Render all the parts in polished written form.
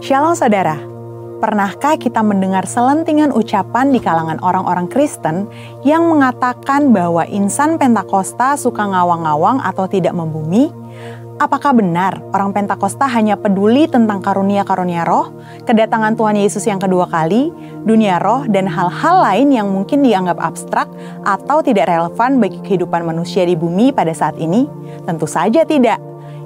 Shalom saudara, pernahkah kita mendengar selentingan ucapan di kalangan orang-orang Kristen yang mengatakan bahwa insan Pentakosta suka ngawang-ngawang atau tidak membumi? Apakah benar orang Pentakosta hanya peduli tentang karunia-karunia roh, kedatangan Tuhan Yesus yang kedua kali, dunia roh, dan hal-hal lain yang mungkin dianggap abstrak atau tidak relevan bagi kehidupan manusia di bumi pada saat ini? Tentu saja tidak.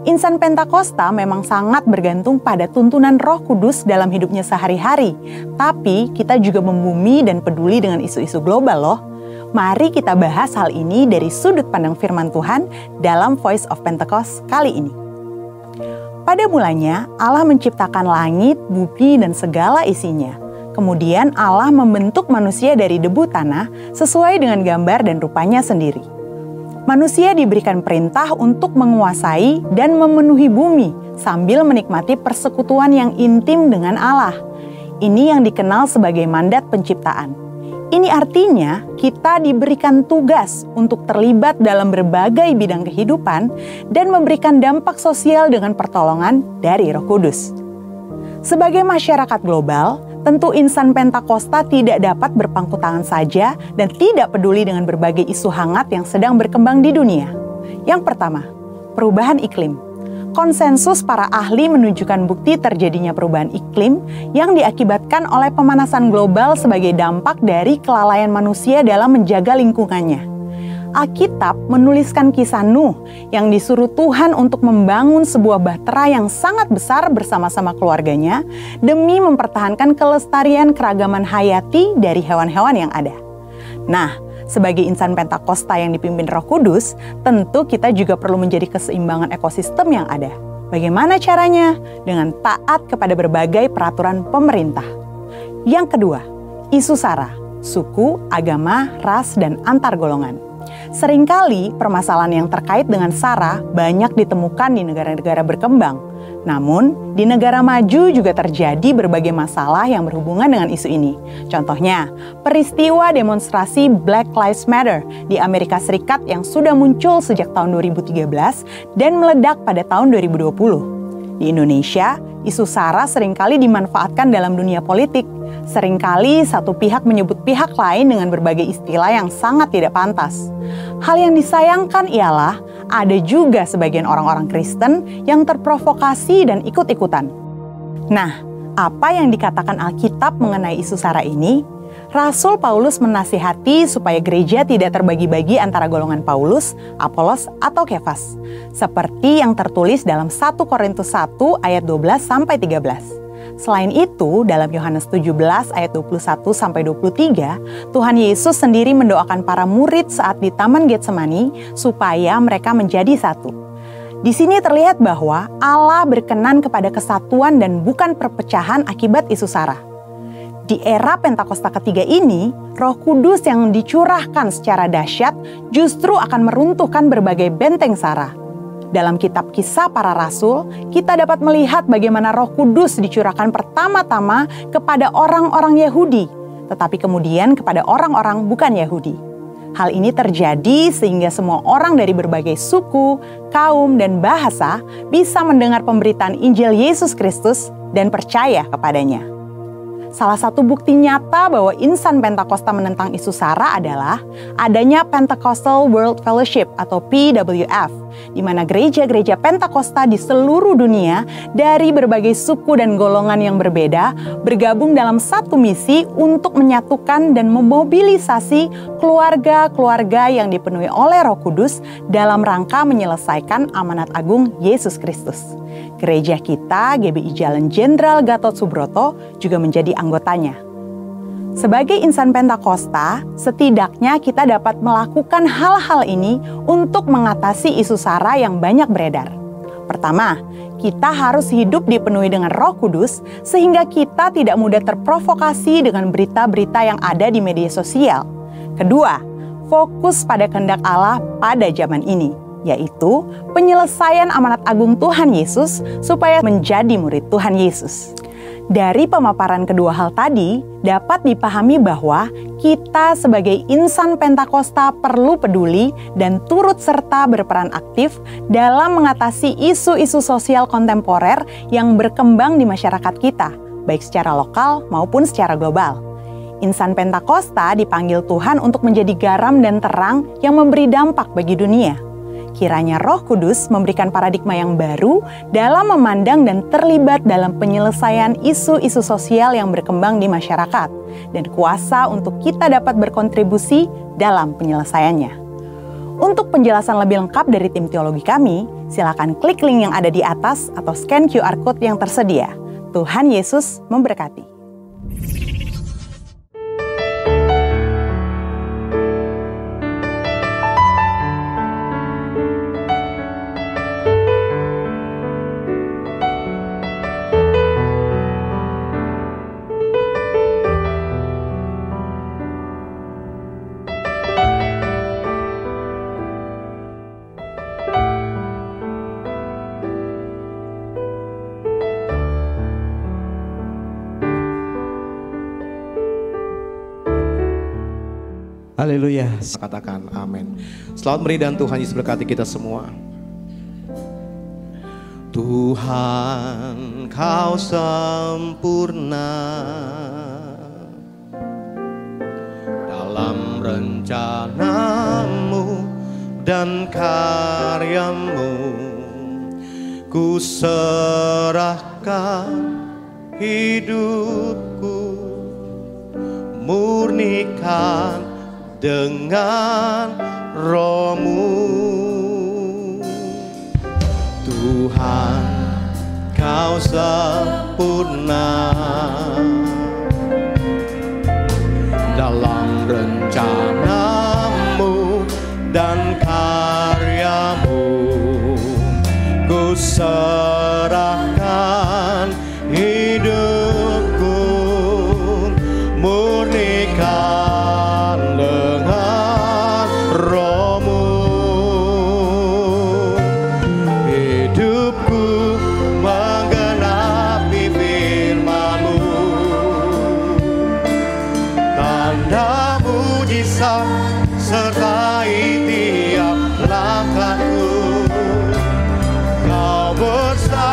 Insan Pentakosta memang sangat bergantung pada tuntunan Roh Kudus dalam hidupnya sehari-hari. Tapi kita juga membumi dan peduli dengan isu-isu global loh. Mari kita bahas hal ini dari sudut pandang firman Tuhan dalam Voice of Pentecost kali ini. Pada mulanya Allah menciptakan langit, bumi, dan segala isinya. Kemudian Allah membentuk manusia dari debu tanah sesuai dengan gambar dan rupanya sendiri. Manusia diberikan perintah untuk menguasai dan memenuhi bumi sambil menikmati persekutuan yang intim dengan Allah. Ini yang dikenal sebagai mandat penciptaan. Ini artinya kita diberikan tugas untuk terlibat dalam berbagai bidang kehidupan dan memberikan dampak sosial dengan pertolongan dari Roh Kudus. Sebagai masyarakat global, tentu insan Pentakosta tidak dapat berpangku tangan saja dan tidak peduli dengan berbagai isu hangat yang sedang berkembang di dunia. Yang pertama, perubahan iklim. Konsensus para ahli menunjukkan bukti terjadinya perubahan iklim yang diakibatkan oleh pemanasan global sebagai dampak dari kelalaian manusia dalam menjaga lingkungannya. Alkitab menuliskan kisah Nuh yang disuruh Tuhan untuk membangun sebuah bahtera yang sangat besar bersama-sama keluarganya demi mempertahankan kelestarian keragaman hayati dari hewan-hewan yang ada. Nah, sebagai insan Pentakosta yang dipimpin Roh Kudus, tentu kita juga perlu menjadi keseimbangan ekosistem yang ada. Bagaimana caranya? Dengan taat kepada berbagai peraturan pemerintah. Yang kedua, isu SARA, suku, agama, ras, dan antar golongan. Seringkali permasalahan yang terkait dengan SARA banyak ditemukan di negara-negara berkembang. Namun, di negara maju juga terjadi berbagai masalah yang berhubungan dengan isu ini. Contohnya, peristiwa demonstrasi Black Lives Matter di Amerika Serikat yang sudah muncul sejak tahun 2013 dan meledak pada tahun 2020. Di Indonesia, isu SARA seringkali dimanfaatkan dalam dunia politik. Seringkali satu pihak menyebut pihak lain dengan berbagai istilah yang sangat tidak pantas. Hal yang disayangkan ialah ada juga sebagian orang-orang Kristen yang terprovokasi dan ikut-ikutan. Nah, apa yang dikatakan Alkitab mengenai isu SARA ini? Rasul Paulus menasihati supaya gereja tidak terbagi-bagi antara golongan Paulus, Apolos, atau Kefas. Seperti yang tertulis dalam 1 Korintus 1 ayat 12-13. Selain itu, dalam Yohanes 17 ayat 21-23, Tuhan Yesus sendiri mendoakan para murid saat di Taman Getsemani supaya mereka menjadi satu. Di sini terlihat bahwa Allah berkenan kepada kesatuan dan bukan perpecahan akibat isu SARA. Di era Pentakosta ketiga ini, Roh Kudus yang dicurahkan secara dahsyat justru akan meruntuhkan berbagai benteng SARA. Dalam kitab Kisah Para Rasul, kita dapat melihat bagaimana Roh Kudus dicurahkan pertama-tama kepada orang-orang Yahudi, tetapi kemudian kepada orang-orang bukan Yahudi. Hal ini terjadi sehingga semua orang dari berbagai suku, kaum, dan bahasa bisa mendengar pemberitaan Injil Yesus Kristus dan percaya kepadanya. Salah satu bukti nyata bahwa insan Pentakosta menentang isu SARA adalah adanya Pentecostal World Fellowship atau PWF, di mana gereja-gereja Pentakosta di seluruh dunia dari berbagai suku dan golongan yang berbeda bergabung dalam satu misi untuk menyatukan dan memobilisasi keluarga-keluarga yang dipenuhi oleh Roh Kudus dalam rangka menyelesaikan amanat agung Yesus Kristus. Gereja kita, GBI Jalan Jenderal Gatot Subroto, juga menjadi anggotanya. Sebagai insan Pentakosta, setidaknya kita dapat melakukan hal-hal ini untuk mengatasi isu SARA yang banyak beredar. Pertama, kita harus hidup dipenuhi dengan Roh Kudus sehingga kita tidak mudah terprovokasi dengan berita-berita yang ada di media sosial. Kedua, fokus pada kehendak Allah pada zaman ini, yaitu penyelesaian amanat agung Tuhan Yesus supaya menjadi murid Tuhan Yesus. Dari pemaparan kedua hal tadi, dapat dipahami bahwa kita sebagai insan Pentakosta perlu peduli dan turut serta berperan aktif dalam mengatasi isu-isu sosial kontemporer yang berkembang di masyarakat kita, baik secara lokal maupun secara global. Insan Pentakosta dipanggil Tuhan untuk menjadi garam dan terang yang memberi dampak bagi dunia. Kiranya Roh Kudus memberikan paradigma yang baru dalam memandang dan terlibat dalam penyelesaian isu-isu sosial yang berkembang di masyarakat, dan kuasa untuk kita dapat berkontribusi dalam penyelesaiannya. Untuk penjelasan lebih lengkap dari tim teologi kami, silakan klik link yang ada di atas atau scan QR Code yang tersedia. Tuhan Yesus memberkati. Haleluya. Katakan amin. Selamat meri dan Tuhan Yesus berkati kita semua. Tuhan, Kau sempurna dalam rencana-Mu dan karya-Mu. Ku serahkan hidupku, murnikan dengan Roh-Mu. Tuhan, Kau sempurna dalam rencana-Mu dan karya-Mu. Ku serahkan hidupku, murnikan dengan Roh-Mu. Hidupku menggenapi firman-Mu, tanda mujizat sertai tiap langkahku. Kau bersamaku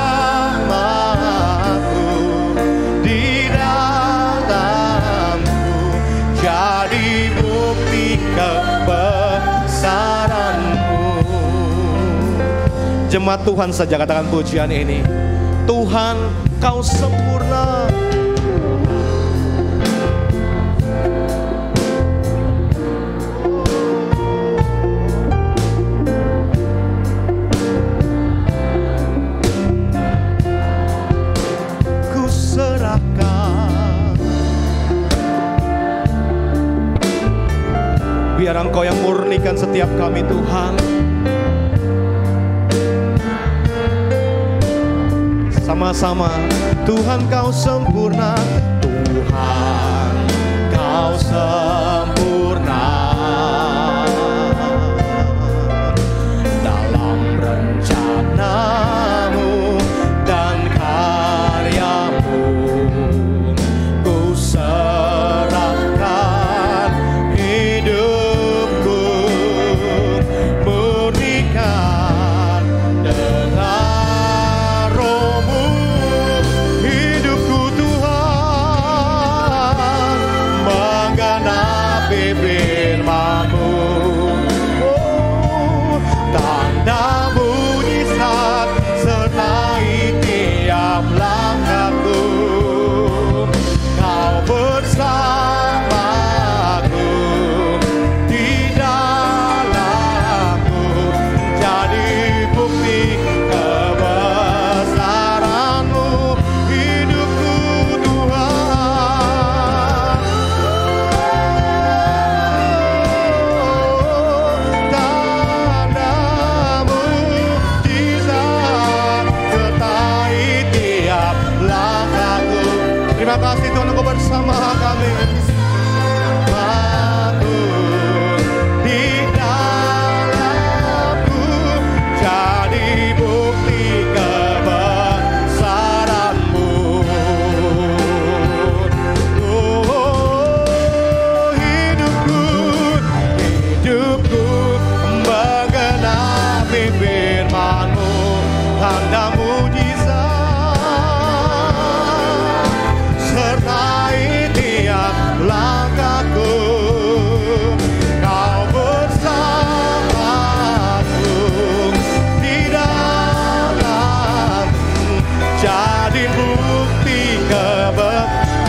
di dalamku, jadi bukti kebesaran-Mu. Jemaat Tuhan saja katakan pujian ini. Tuhan, Kau sempurna. Ku serahkan, biar Engkau yang murnikan setiap kami Tuhan. Sama-sama, Tuhan Kau sempurna. Tuhan Kau sempurna dalam rencana-Mu dan karya-Mu. Ku serahkan hidupku, murnikan dengan Roh-Mu. Hidupku Tuhan menggenapi firman-Mu. Oh, tanda mujizat sertai tiap langkahku. Kau bersamaku di dalamku, jadi bukti kebesaran-Mu. Hidupku Tuhan, tanda mujizat sertai tiap langkahku. Terima kasih Tuhan, Engkau bersama kami. Aku di dalamku, jadi bukti kebesaran-Mu. Oh,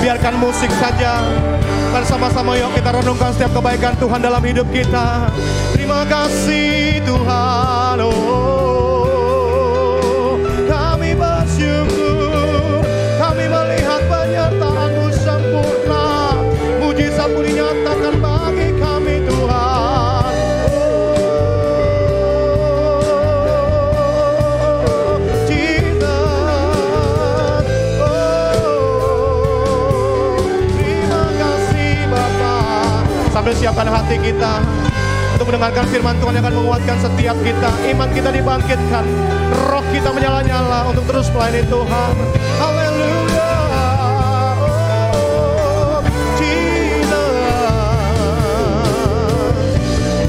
biarkan musik saja. Bersama-sama yuk kita renungkan setiap kebaikan Tuhan dalam hidup kita. Terima kasih Tuhan, oh kami bersyukur, kami melihat penyertaan-Mu sempurna, mujizat-Mu dinyatakan bagi kami Tuhan. Oh Jesus, oh terima kasih Bapa. Sambil siapkan hati kita untuk mendengarkan firman Tuhan yang akan menguatkan setiap kita. Iman kita dibangkitkan, roh kita menyala-nyala untuk terus melayani Tuhan. Haleluya, oh Jesus.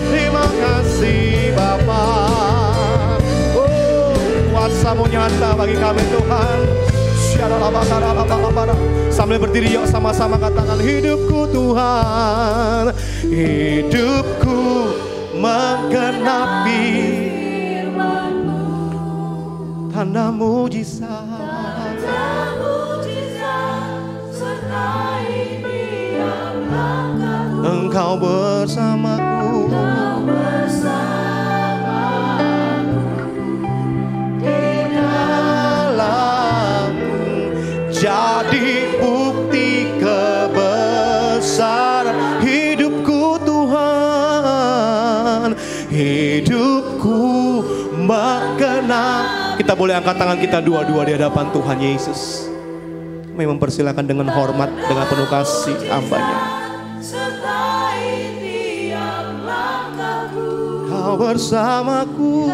Terima kasih Bapa. Oh kuasa-Mu nyata bagi kami Tuhan. Sambil berdiri yuk sama-sama katakan, hidupku Tuhan, hidupku menggenapi tanda mujizat, Engkau bersamaku, jadi bukti kebesaran hidupku Tuhan, hidupku mengenang. Kita boleh angkat tangan kita dua-dua di hadapan Tuhan Yesus. Kami mempersilakan dengan hormat, dengan penuh kasih hamba-Nya. Kau bersamaku,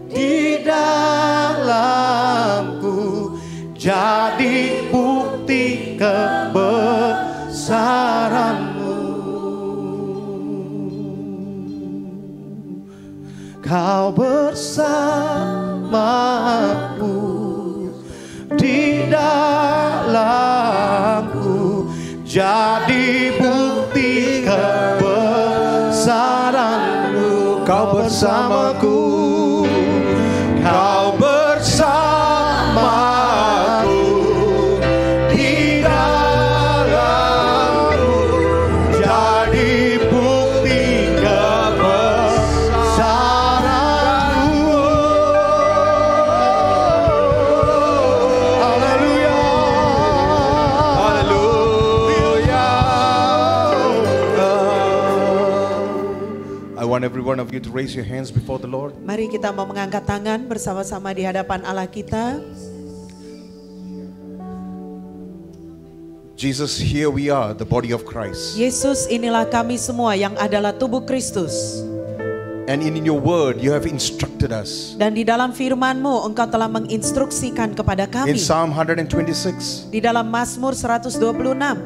di dalamku, jadi bukti kebesaran-Mu. Kau bersamaku, di dalamku, jadi bukti kebesaran-Mu. Kau bersamaku, Kau bersamaku, di dalamku, jadi bukti kebesaran-Mu. Haleluya, haleluya. I want every one of you to raise your hands before the Lord. Mari kita mau mengangkat tangan bersama-sama di hadapan Allah kita. Jesus, here we are, the body of Christ. Yesus, inilah kami semua yang adalah tubuh Kristus. And in your word, you have instructed us. Dan di dalam firman-Mu, Engkau telah menginstruksikan kepada In kami. Psalm 126, Di dalam Mazmur 126,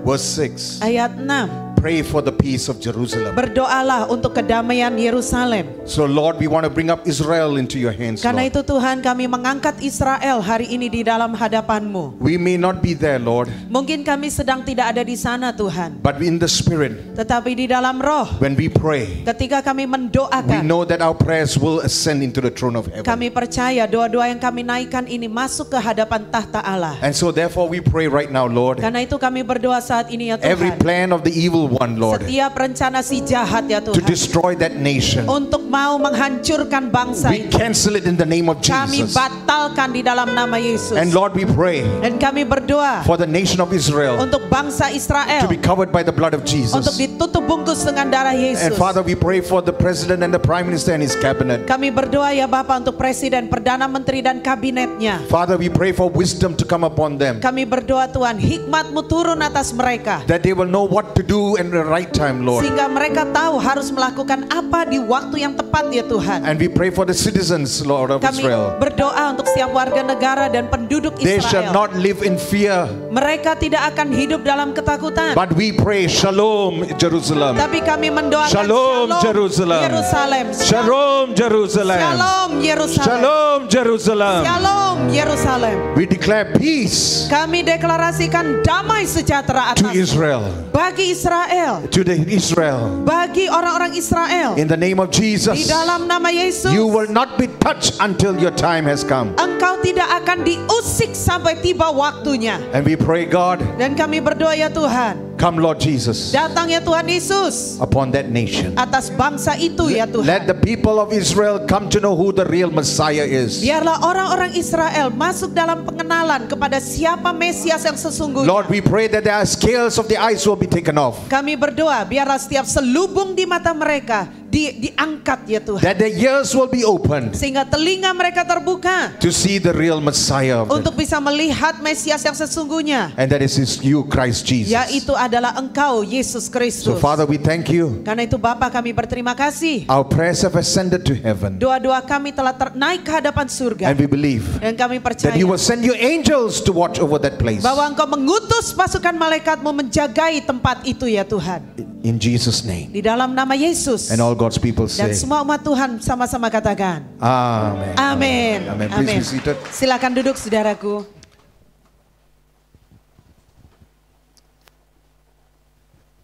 verse 6, ayat 6. pray for the peace of Jerusalem. Berdoalah untuk kedamaian Yerusalem. So Lord, we want to bring up Israel into your hands, Karena Lord. itu Tuhan, kami mengangkat Israel hari ini di dalam hadapan-Mu. We may not be there, Lord, Mungkin kami sedang tidak ada di sana Tuhan, but in the Spirit, tetapi di dalam roh, when we pray, ketika kami we mendoakan, know that our prayers will ascend into the throne of heaven. kami percaya doa-doa yang kami naikkan ini masuk ke hadapan tahta Allah. And so therefore we pray right now, Lord, Karena itu kami berdoa saat ini ya every Tuhan. plan of the evil one, Lord, Setiap rencana si jahat ya to Tuhan, destroy that nation, untuk mau menghancurkan bangsa we ini, cancel it in the name of kami Jesus. batalkan di dalam nama Yesus. And Lord, we pray Dan kami berdoa for the nation of Israel untuk bangsa Israel, to be covered by the blood of untuk Jesus. ditutup bungkus dengan darah And Yesus. Father, we pray for the President and the Prime Minister and his cabinet. Kami berdoa ya Bapa untuk Presiden, Perdana Menteri dan kabinetnya. Father, we pray for wisdom to come upon them, Kami berdoa Tuhan, hikmat-Mu turun atas mereka, that they will know what to do in the right time, Lord. sehingga mereka tahu harus melakukan apa di waktu yang tepat ya Tuhan. And we pray for the citizens, Lord, of Kami Israel. berdoa untuk setiap warga negara dan penduduk They shall Israel. not live in fear, Mereka tidak akan hidup dalam ketakutan. but we pray, Shalom, Jerusalem. Tapi kami mendoakan Shalom, Jerusalem. Yerusalem. Shalom, Jerusalem. Shalom Yerusalem. Shalom, Jerusalem. Shalom Yerusalem. We declare peace Kami deklarasikan damai sejahtera to atas Israel. bagi Israel. Israel. to the Israel. Bagi orang-orang Israel. In the name of Di Jesus, dalam nama Yesus. you will not be touched until your time has come. Engkau tidak akan diusik sampai tiba waktunya. And we pray, God, Dan kami berdoa ya Tuhan. come Lord Jesus Datang ya Tuhan Yesus. upon that nation. Atas bangsa itu ya Tuhan. Let the people of Israel come to know who the real Messiah is. Biarlah orang-orang Israel masuk dalam pengenalan kepada siapa Mesias yang sesungguhnya. Lord, we pray that the scales of the eyes will be taken off. Kami berdoa biarlah setiap selubung di mata mereka diangkat ya Tuhan. That the ears will be opened Sehingga telinga mereka terbuka to see the real Messiah of untuk bisa melihat Mesias yang sesungguhnya. and that is you, Christ Jesus. Yaitu adalah Engkau Yesus So Kristus. Father, we thank you. Karena itu Bapa kami berterima kasih. Our prayers have ascended to heaven, Doa-doa kami telah naik ke hadapan surga. and we believe Dan kami that percaya you will send your angels to watch over that place. bahwa Engkau mengutus pasukan malaikatmu menjagai tempat itu ya Tuhan. In Jesus' name. Di dalam nama Yesus. And all God's people Dan say, semua umat Tuhan sama-sama katakan. Amen. Amin. Amen. Please be seated. Silakan duduk saudaraku.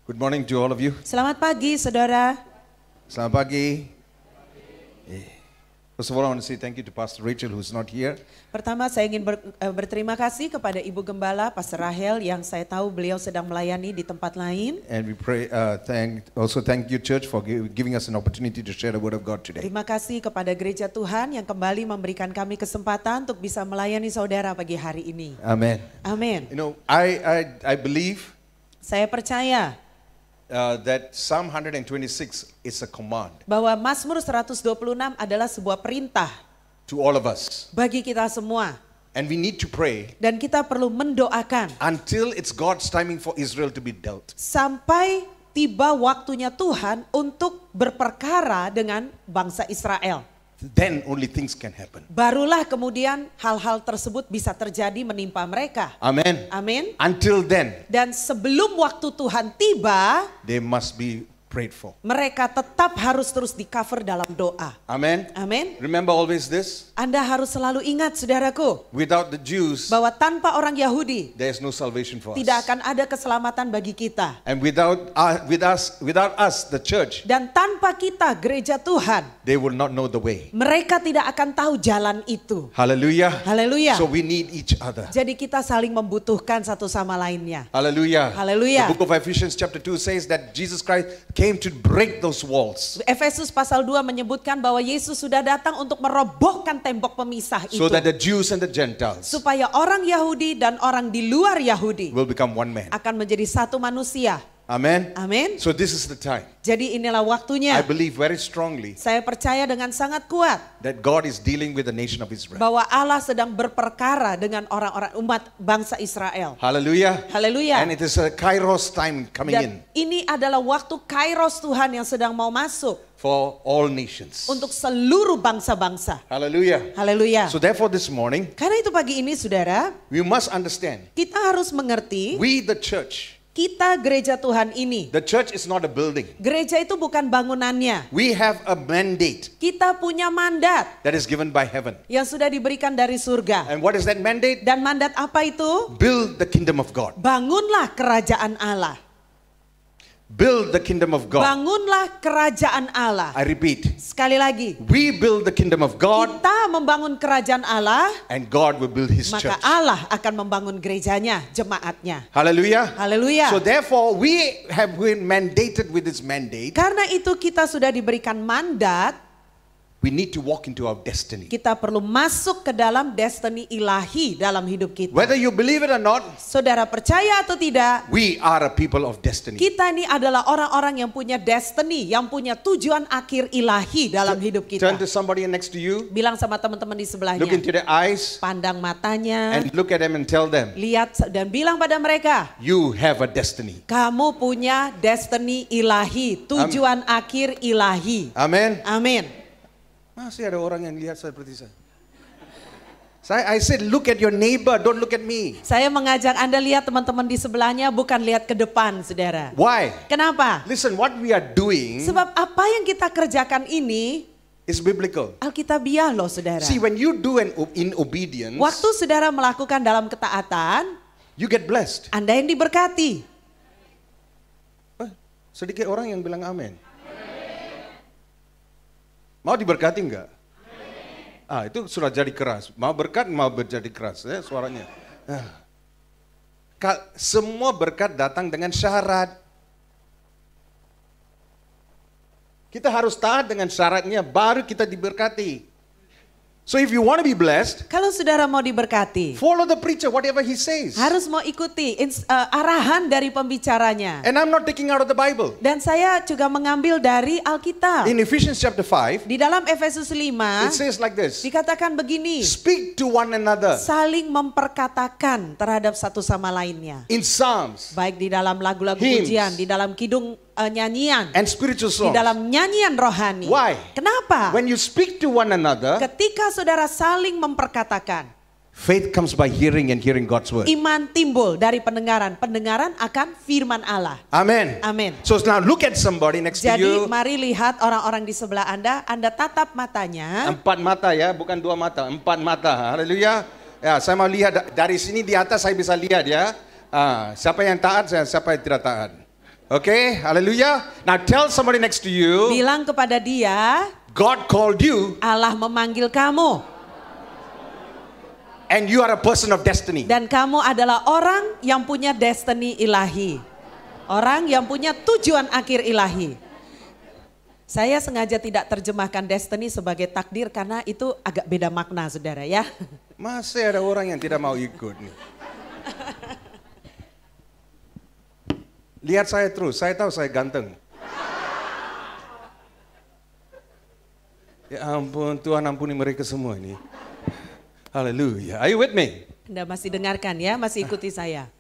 Good morning to all of you. Selamat pagi saudara. Selamat pagi. First of all, I want to say thank you to Pastor Rachel who's not here. Pertama saya ingin berterima kasih kepada Ibu Gembala Pastor Rahel yang saya tahu beliau sedang melayani di tempat lain. And we pray, thank you church for giving us an opportunity to share the word of God today. Terima kasih kepada gereja Tuhan yang kembali memberikan kami kesempatan untuk bisa melayani saudara pagi hari ini. Amen. Amin. You know, I believe Saya percaya that Psalm 126 is a command bahwa Mazmur 126 adalah sebuah perintah to all of us. bagi kita semua. And we need to pray Dan kita perlu mendoakan until it's God's timing for Israel to be dealt. sampai tiba waktunya Tuhan untuk berperkara dengan bangsa Israel. Then only things can happen. Barulah kemudian hal-hal tersebut bisa terjadi menimpa mereka. Amen. Amin. Until then, Dan sebelum waktu Tuhan tiba, they must be prayed for. mereka tetap harus terus di cover dalam doa. Amen. Amin. Remember always this, Anda harus selalu ingat saudaraku, without the Jews, bahwa tanpa orang Yahudi there is no salvation for tidak us. akan ada keselamatan bagi kita. And without us, the church, Dan tanpa kita gereja Tuhan, they will not know the way. mereka tidak akan tahu jalan itu. Hallelujah. Haleluya. So we need each other. Jadi kita saling membutuhkan satu sama lainnya. Hallelujah. Hallelujah. The book of Ephesians chapter 2 says that Jesus Christ came to break those walls Efesus pasal 2 menyebutkan bahwa Yesus sudah datang untuk merobohkan tembok pemisah itu. so that the Jews and the Gentiles Supaya orang Yahudi dan orang di luar Yahudi will become one man. akan menjadi satu manusia. Amen. Amin. So this is the time. Jadi inilah I waktunya. believe very strongly Saya percaya dengan sangat kuat that God is dealing with the nation of Israel. bahwa Allah sedang berperkara dengan orang-orang umat bangsa Israel. Hallelujah. Haleluya. And it is a Kairos time coming in Dan ini adalah waktu Kairos Tuhan yang sedang mau masuk for all nations. untuk seluruh bangsa-bangsa. Hallelujah. Haleluya. So therefore this morning, Karena itu pagi ini saudara, we must understand, kita harus mengerti we the church, kita gereja Tuhan ini. the church is not a building. Gereja itu bukan bangunannya. We have a mandate Kita punya mandat that is given by heaven. yang sudah diberikan dari surga. And what is that mandate? Dan mandat apa itu? Build the kingdom of God. Bangunlah kerajaan Allah. Build the kingdom of God. Bangunlah kerajaan Allah. I repeat, Sekali lagi, we build the kingdom of God kita membangun kerajaan Allah, and God will build his maka church. Allah akan membangun gerejanya, jemaatnya. Hallelujah. Haleluya. So therefore we have been mandated with this mandate. Karena itu kita sudah diberikan mandat, We need to walk into our destiny. kita perlu masuk ke dalam destiny ilahi dalam hidup kita. Whether you believe it or not, Saudara percaya atau tidak, we are a people of destiny. kita ini adalah orang-orang yang punya destiny, yang punya tujuan akhir ilahi dalam hidup kita. Turn to somebody next to you, Bilang sama teman-teman di sebelahnya, look into their eyes pandang matanya, and look at them and tell them, lihat dan bilang pada mereka, you have a destiny. kamu punya destiny ilahi, tujuan akhir ilahi. Amen. Amin. Masih ada orang yang lihat seperti saya. I said look at your neighbor, don't look at me. Saya mengajak Anda lihat teman-teman di sebelahnya, bukan lihat ke depan, saudara. Why? Kenapa? Listen, what we are doing Sebab apa yang kita kerjakan ini is biblical. Alkitabiah loh, saudara. See, when you do in obedience, Waktu saudara melakukan dalam ketaatan, you get blessed. Anda yang diberkati. Sedikit orang yang bilang amin. Mau diberkati enggak? Itu sudah jadi keras. Mau berkat, mau jadi keras ya suaranya. Semua berkat datang dengan syarat. Kita harus taat dengan syaratnya, baru kita diberkati. So if you want to be blessed, Kalau saudara mau diberkati, follow the preacher, whatever he says. harus mau ikuti arahan dari pembicaranya. And I'm not taking out of the Bible. Dan saya juga mengambil dari Alkitab. In Ephesians chapter 5, Di dalam Efesus 5, it says like this. dikatakan begini, Speak to one another saling memperkatakan terhadap satu sama lainnya. in psalms Baik di dalam lagu-lagu Hymns. pujian, di dalam kidung nyanyian, and spiritual di songs. dalam nyanyian rohani. Why? Kenapa? When you speak to one another, Ketika saudara saling memperkatakan, faith comes by hearing and hearing God's word. iman timbul dari pendengaran. Pendengaran akan firman Allah. Amen. Amin. So now look at somebody next to Jadi you. mari lihat orang-orang di sebelah Anda tatap matanya. 4 mata ya, bukan 2 mata, 4 mata. Haleluya. Ya, saya mau lihat dari sini di atas saya bisa lihat ya. Siapa yang taat, siapa yang tidak taat. Okay, haleluya. Now tell somebody next to you, Bilang kepada dia, God called you Allah memanggil kamu. and you are a person of destiny. Dan kamu adalah orang yang punya destiny ilahi. Orang yang punya tujuan akhir ilahi. Saya sengaja tidak terjemahkan destiny sebagai takdir karena itu agak beda makna saudara ya. Masih ada orang yang tidak mau ikut nih. Lihat saya terus, saya tahu saya ganteng. Ya ampun, Tuhan ampuni mereka semua ini. Haleluya. Are you with me? Anda masih dengarkan ya, masih ikuti saya.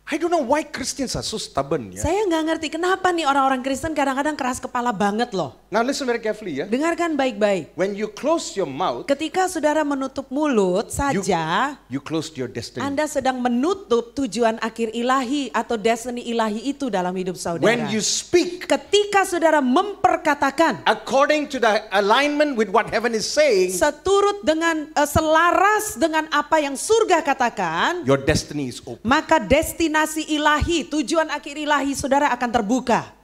I don't know why Christians are so stubborn ya. Saya nggak ngerti kenapa nih orang-orang Kristen kadang-kadang keras kepala banget loh. Now listen very carefully ya. Dengarkan baik-baik. When you close your mouth, Ketika saudara menutup mulut saja, you closed your destiny. Anda sedang menutup tujuan akhir ilahi atau destiny ilahi itu dalam hidup saudara. When you speak Ketika saudara memperkatakan according to the alignment with what heaven is saying, seturut dengan selaras dengan apa yang surga katakan, your destiny is open. maka destinasi ilahi, tujuan akhir ilahi saudara akan terbuka.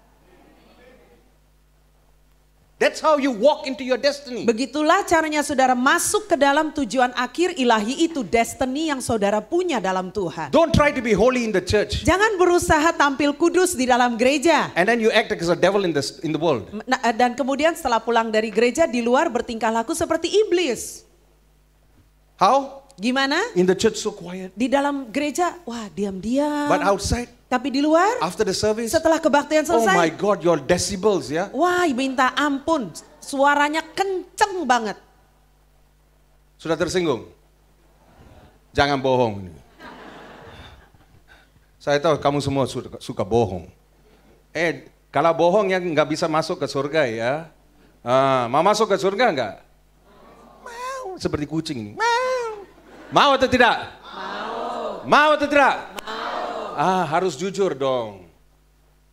That's how you walk into your destiny. Begitulah caranya saudara masuk ke dalam tujuan akhir ilahi itu, destiny yang saudara punya dalam Tuhan. Don't try to be holy in the church. Jangan berusaha tampil kudus di dalam gereja. And then you act like a devil in the world. Dan kemudian setelah pulang dari gereja di luar bertingkah laku seperti iblis. How? Gimana? In the church so quiet. Di dalam gereja, wah diam-diam. But outside, Tapi di luar, after the service, setelah kebaktian oh my selesai, God, your decibels ya. wah minta ampun, suaranya kenceng banget. Sudah tersinggung? Jangan bohong. Saya tahu kamu semua suka bohong. Kalau bohong ya nggak bisa masuk ke surga ya. Mau masuk ke surga nggak? Mau. Seperti kucing ini. Mau atau tidak? Mau atau tidak? Harus jujur dong.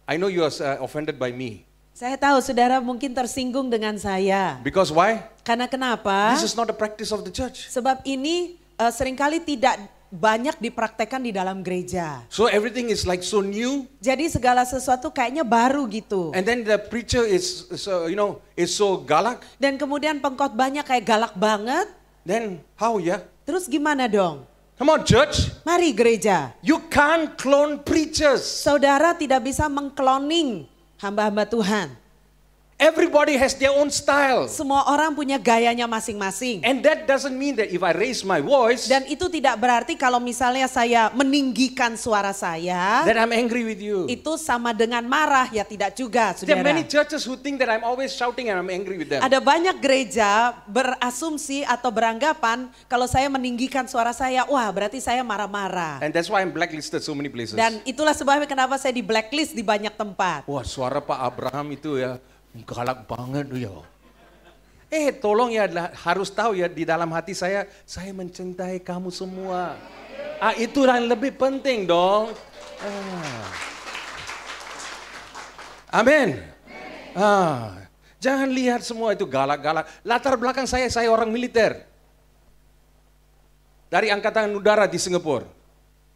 I know you are offended by me. Saya tahu saudara mungkin tersinggung dengan saya. Because why? Karena kenapa? This is not the practice of the church. Sebab ini seringkali tidak banyak dipraktekkan di dalam gereja. So everything is like so new. Jadi segala sesuatu kayaknya baru gitu. And then the preacher is so galak. Dan kemudian pengkhotbahnya kayak galak banget. Then how ya? Terus gimana dong? Come on church. Mari gereja. You can't clone preachers. Saudara tidak bisa mengkloning hamba-hamba Tuhan. Everybody has their own style. Semua orang punya gayanya masing-masing. And that doesn't mean that if I raise my voice, Dan itu tidak berarti kalau misalnya saya meninggikan suara saya, that I'm angry with you. itu sama dengan marah, ya tidak juga There are saudara. many churches who think that I'm always shouting and I'm angry with them. Ada banyak gereja berasumsi atau beranggapan kalau saya meninggikan suara saya, wah berarti saya marah-marah. And that's why I'm blacklisted so many places. Dan itulah sebabnya kenapa saya di blacklist di banyak tempat. Wah, suara Pak Abraham itu ya galak banget ya. Tolong ya, harus tahu ya di dalam hati saya mencintai kamu semua. Itu yang lebih penting dong. Amin. Jangan lihat semua itu galak-galak. Latar belakang saya orang militer. Dari Angkatan Udara di Singapura.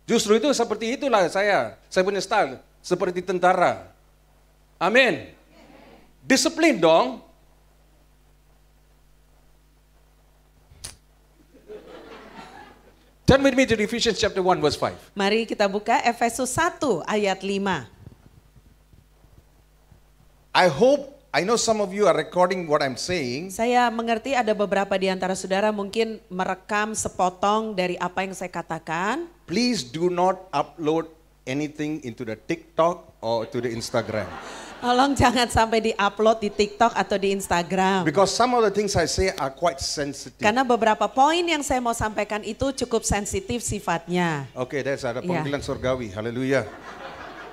Justru itu seperti itulah saya punya style seperti tentara. Amin. Disiplin dong. Turn with me to Ephesians chapter 1 verse 5. Mari kita buka Efesus 1 ayat 5. I know some of you are recording what I'm saying. Saya mengerti ada beberapa di antara saudara mungkin merekam sepotong dari apa yang saya katakan. Please do not upload anything into the TikTok or to the Instagram. Tolong jangan sampai di-upload di TikTok atau di Instagram. Because some of the things I say are quite sensitive. Karena beberapa poin yang saya mau sampaikan itu cukup sensitif sifatnya. Oke, ada panggilan surgawi. Haleluya.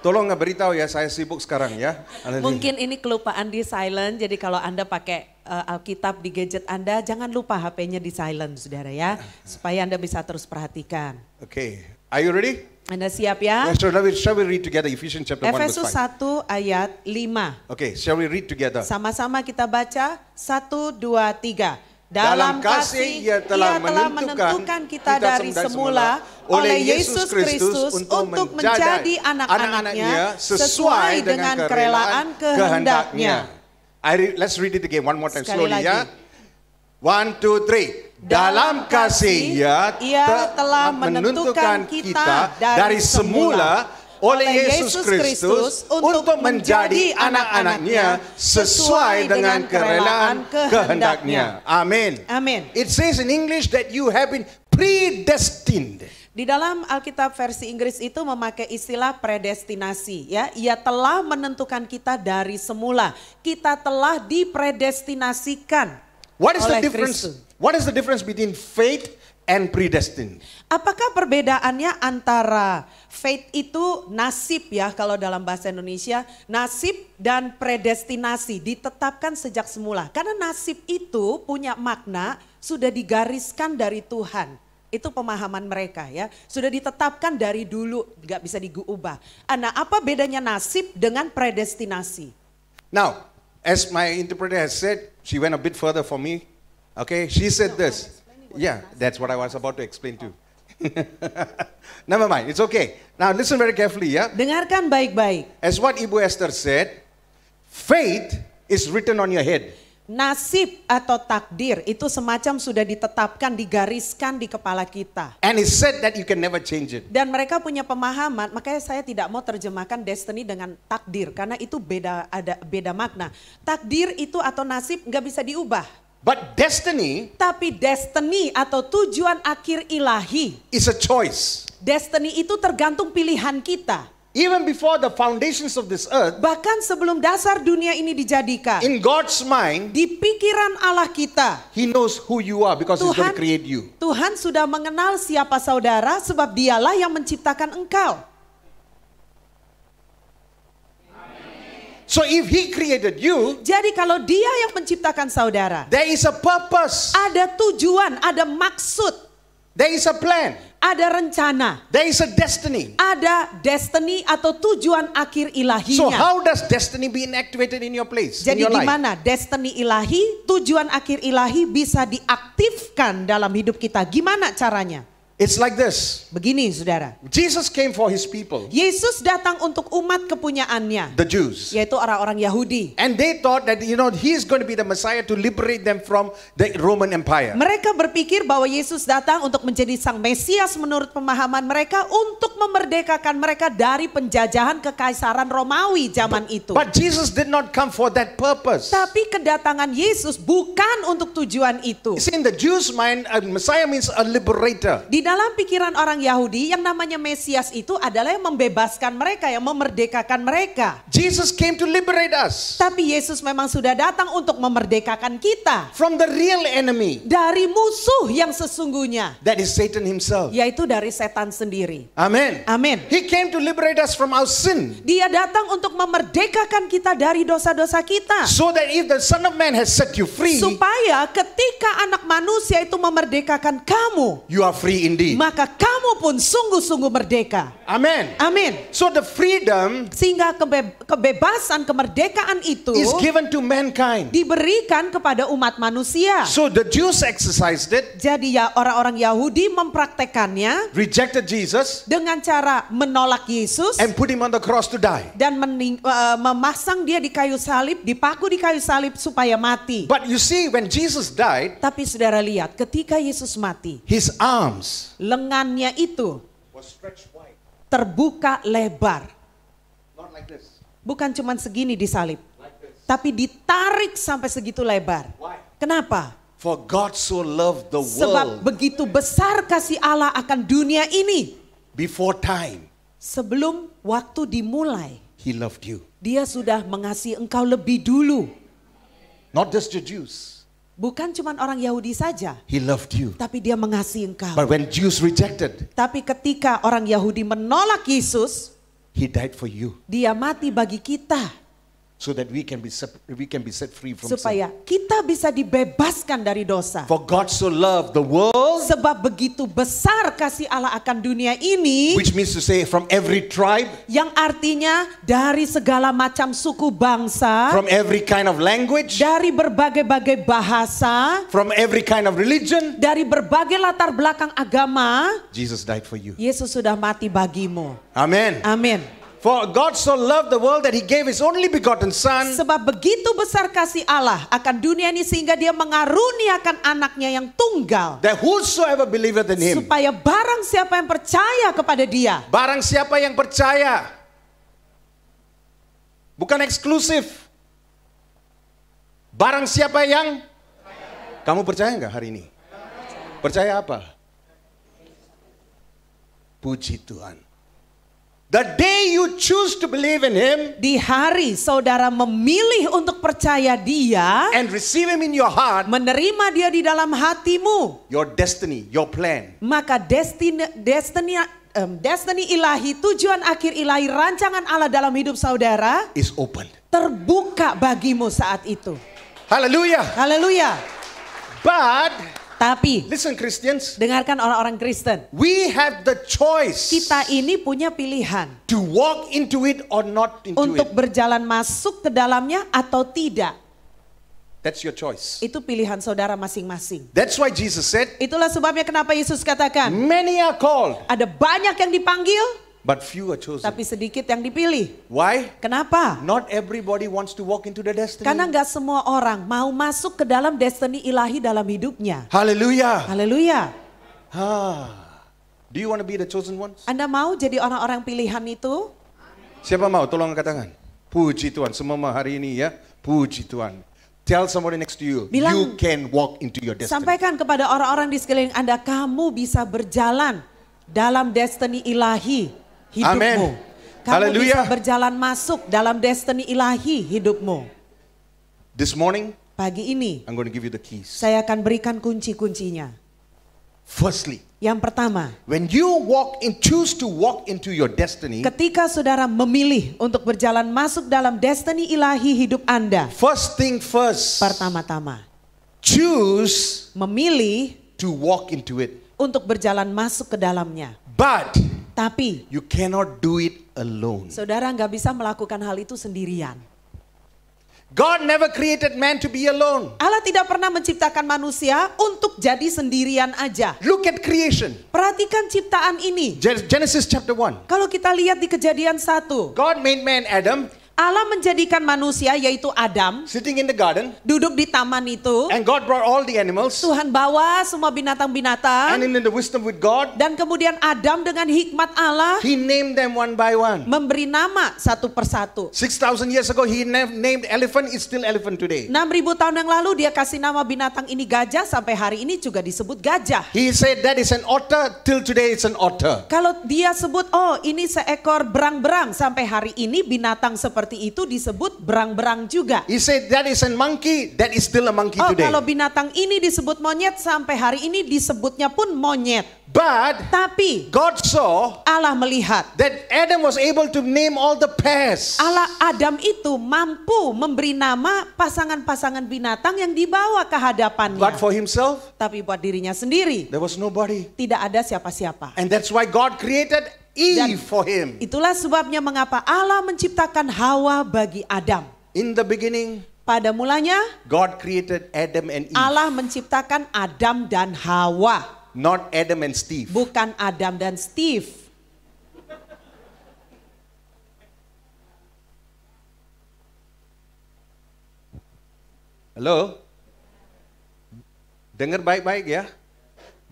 Tolong nggak beritahu ya, saya sibuk sekarang ya. Haleluya. Mungkin ini kelupaan di silent, jadi kalau Anda pakai Alkitab di gadget Anda, jangan lupa HP-nya di silent, saudara ya. Supaya Anda bisa terus perhatikan. Oke, are you ready? Anda siap ya? Shall we read together Ephesians chapter 1 verse 5? Efesus 1 ayat 5. Okay, shall we read together? Sama-sama kita baca 1, 2, 3. Dalam kasih ia telah menentukan kita dari semula oleh Yesus Kristus untuk menjadi anak-anaknya sesuai dengan kerelaan kehendaknya. Let's read it again one more time Sekali slowly lagi. ya. 1, 2, 3. Dalam kasih ia telah menentukan kita dari semula oleh Yesus Kristus untuk menjadi anak-anaknya sesuai dengan kerelaan kehendaknya. Amin. Amin. It says in English that you have been predestined. Di dalam Alkitab versi Inggris itu memakai istilah predestinasi ya. Ia telah menentukan kita dari semula. Kita telah dipredestinasikan. What is the oleh difference? Kristus. What is the difference between faith and predestined? Apakah perbedaannya antara faith itu nasib ya kalau dalam bahasa Indonesia, nasib dan predestinasi ditetapkan sejak semula. Karena nasib itu punya makna sudah digariskan dari Tuhan. Itu pemahaman mereka ya. Sudah ditetapkan dari dulu, nggak bisa diubah. Nah, apa bedanya nasib dengan predestinasi? Now, as my interpreter has said, she went a bit further for me. Okay, she said this. Yeah, that's what I was about to explain too. Never mind, it's okay. Now listen very carefully, yeah. Dengarkan baik-baik. As what Ibu Esther said, faith is written on your head. Nasib atau takdir itu semacam sudah ditetapkan, digariskan di kepala kita. And it's said that you can never change it. Dan mereka punya pemahaman, makanya saya tidak mau terjemahkan destiny dengan takdir. Karena itu ada beda makna. Takdir itu atau nasib nggak bisa diubah. But destiny, Tapi destiny atau tujuan akhir ilahi. is a choice. Destiny itu tergantung pilihan kita. Even before the foundations of this earth, Bahkan sebelum dasar dunia ini dijadikan. in God's mind, Di pikiran Allah kita. He knows who you are because He's going Tuhan, to create you. Tuhan sudah mengenal siapa saudara sebab dialah yang menciptakan engkau. So if He created you, Jadi kalau dia yang menciptakan saudara. there is a purpose, Ada tujuan, ada maksud, there is a plan, ada rencana. there is a destiny. Ada destiny atau tujuan akhir ilahinya. So how does destiny being activated in your place, in Jadi your di life? mana destiny ilahi, tujuan akhir ilahi bisa diaktifkan dalam hidup kita. Gimana caranya? It's like this. Begini saudara. Jesus came for His people, Yesus datang untuk umat kepunyaannya. the Jews. Yaitu orang-orang Yahudi. And they thought that, He's going to be the Messiah to liberate them from the Roman Empire. Mereka berpikir bahwa Yesus datang untuk menjadi sang Mesias menurut pemahaman mereka. Untuk memerdekakan mereka dari penjajahan kekaisaran Romawi zaman itu. But Jesus did not come for that purpose. Tapi kedatangan Yesus bukan untuk tujuan itu. See, in the Jews' mind, a Messiah means a liberator. Di dalam pikiran orang Yahudi yang namanya Mesias itu adalah yang membebaskan mereka, yang memerdekakan mereka. Jesus came to liberate us Tapi Yesus memang sudah datang untuk memerdekakan kita from the real enemy, dari musuh yang sesungguhnya, that is Satan himself. yaitu dari setan sendiri. Amen. Amin. He came to liberate us from our sin, Dia datang untuk memerdekakan kita dari dosa-dosa kita. so that if the Son of Man has set you free, Supaya ketika anak manusia itu memerdekakan kamu, you are free indeed. maka kamu kamu pun sungguh-sungguh merdeka. Amen. Amin. So the freedom Sehingga kebebasan, kemerdekaan itu is given to mankind. diberikan kepada umat manusia. So the Jews exercised it, Jadi ya orang-orang Yahudi mempraktekannya rejected Jesus, dengan cara menolak Yesus and put him on the cross to die. dan memasang dia di kayu salib, dipaku di kayu salib supaya mati. But you see, when Jesus died, Tapi saudara lihat, ketika Yesus mati, his arms lengannya itu were stretched wide, terbuka lebar. not like this. Bukan cuma segini disalib, tapi ditarik sampai segitu lebar. Why? Kenapa? For God so loved the Sebab world begitu besar kasih Allah akan dunia ini. before time. Sebelum waktu dimulai, He loved you. Dia sudah mengasihi engkau lebih dulu. Not just the Jews. Bukan cuma orang Yahudi saja, He loved you. tapi dia mengasihi engkau. But when Jews rejected, Tapi ketika orang Yahudi menolak Yesus, He died for you, dia mati bagi kita. so that we can be set free from sin. Supaya kita bisa dibebaskan dari dosa. For God so loved the world, Sebab begitu besar kasih Allah akan dunia ini, which means to say from every tribe, yang artinya dari segala macam suku bangsa, from every kind of language, dari berbagai-bagai bahasa, from every kind of religion, dari berbagai latar belakang agama, Jesus died for you. Yesus sudah mati bagimu. Amen. Amin. For God so loved the world that He gave His only begotten Son, Sebab begitu besar kasih Allah akan dunia ini sehingga dia mengaruniakan anaknya yang tunggal. that whosoever believeth in Him, Supaya barang siapa yang percaya kepada dia. barang siapa yang percaya, bukan eksklusif. Barang siapa yang, kamu percaya nggak hari ini? Percaya apa? Puji Tuhan. The day you choose to believe in Him Di hari saudara memilih untuk percaya dia, and receive Him in your heart, menerima dia di dalam hatimu, your destiny, your plan maka destiny ilahi, tujuan akhir ilahi, rancangan Allah dalam hidup saudara is opened. terbuka bagimu saat itu. Hallelujah. Haleluya. But Tapi listen, Christians, dengarkan orang-orang Kristen, we have the choice kita ini punya pilihan to walk into it or not into untuk it. berjalan masuk ke dalamnya atau tidak. That's your choice. Itu pilihan saudara masing-masing. That's why Jesus said, Itulah sebabnya kenapa Yesus katakan, many are called, ada banyak yang dipanggil, but few are chosen. tapi sedikit yang dipilih. Why? Kenapa? Not everybody wants to walk into the destiny. Karena nggak semua orang mau masuk ke dalam destiny ilahi dalam hidupnya. Hallelujah. Haleluya. Do you want to be the chosen ones? Anda mau jadi orang-orang pilihan itu? Siapa mau? Tolong angkat tangan. Puji Tuhan. Semua hari ini ya. Puji Tuhan. Tell somebody next to you, Bilang- you can walk into your destiny. Sampaikan kepada orang-orang di sekeliling Anda, kamu bisa berjalan dalam destiny ilahi hidupmu. Amen. Kamu Haleluya. bisa berjalan masuk dalam destiny ilahi hidupmu. This morning, Pagi ini I'm going to give you the keys. saya akan berikan kunci-kuncinya. Firstly, Yang pertama, when you choose to walk into your destiny, ketika saudara memilih untuk berjalan masuk dalam destiny ilahi hidup Anda, first thing first, pertama-tama choose memilih to walk into it. untuk berjalan masuk ke dalamnya. But Tapi you cannot do it alone. saudara nggak bisa melakukan hal itu sendirian. God never created man to be alone. Allah tidak pernah menciptakan manusia untuk jadi sendirian aja. Look at creation. Perhatikan ciptaan ini. Genesis chapter 1. Kalau kita lihat di Kejadian 1, God made man Adam Allah menjadikan manusia yaitu Adam sitting in the garden, duduk di taman itu. and God brought all the animals, Tuhan bawa semua and binatang-binatang, in the wisdom with God, dan kemudian Adam dengan hikmat Allah He named them one by one. memberi nama satu persatu. 6,000 years ago, He named elephant, is still elephant today. 6.000 tahun yang lalu dia kasih nama binatang ini gajah, sampai hari ini juga disebut gajah. He said that is an otter, till today it's an otter. Kalau dia sebut, oh ini seekor berang-berang, sampai hari ini binatang seperti seperti itu disebut berang-berang juga. He said that is a monkey, that is still a monkey Oh, today. kalau binatang ini disebut monyet, sampai hari ini disebutnya pun monyet. But Tapi God saw Allah melihat that Adam was able to name all the pairs. Adam itu mampu memberi nama pasangan-pasangan binatang yang dibawa ke hadapannya. But for himself, Tapi buat dirinya sendiri there was nobody. tidak ada siapa-siapa. And that's why God created Eve Dan for him. Itulah sebabnya mengapa Allah menciptakan Hawa bagi Adam. In the beginning, Pada mulanya God created Adam and Eve, Allah menciptakan Adam dan Hawa, not Adam and Steve. bukan Adam dan Steve. Halo? Dengar baik-baik ya.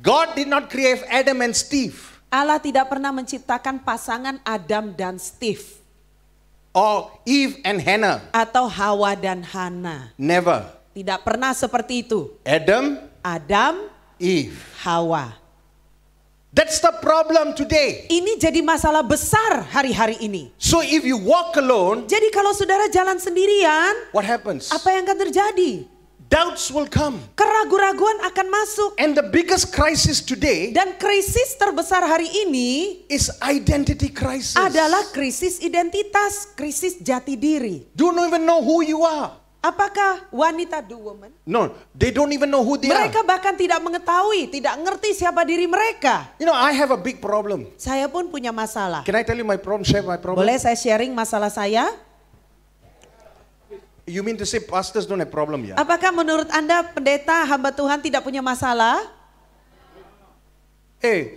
God did not create Adam and Steve Allah tidak pernah menciptakan pasangan Adam dan Steve or Eve and Hannah. atau Hawa dan Hana. Never. Tidak pernah seperti itu. Adam, Adam, Eve. Hawa. That's the problem today. Ini jadi masalah besar hari-hari ini. So if you walk alone, Jadi kalau saudara jalan sendirian, what happens? apa yang akan terjadi? Doubts will come. Keraguan-raguan akan masuk. And the biggest crisis today Dan krisis terbesar hari ini is identity crisis. adalah krisis identitas, krisis jati diri. Don't even know who you are. Apakah wanita woman? No, they don't even know who they Mereka are. bahkan tidak mengetahui, tidak ngerti siapa diri mereka. You know, I have a big problem. Saya pun punya masalah. Can I tell you my problem, share my problem? Boleh saya sharing masalah saya? You mean to say pastors don't have problem ya? Apakah menurut Anda pendeta hamba Tuhan tidak punya masalah?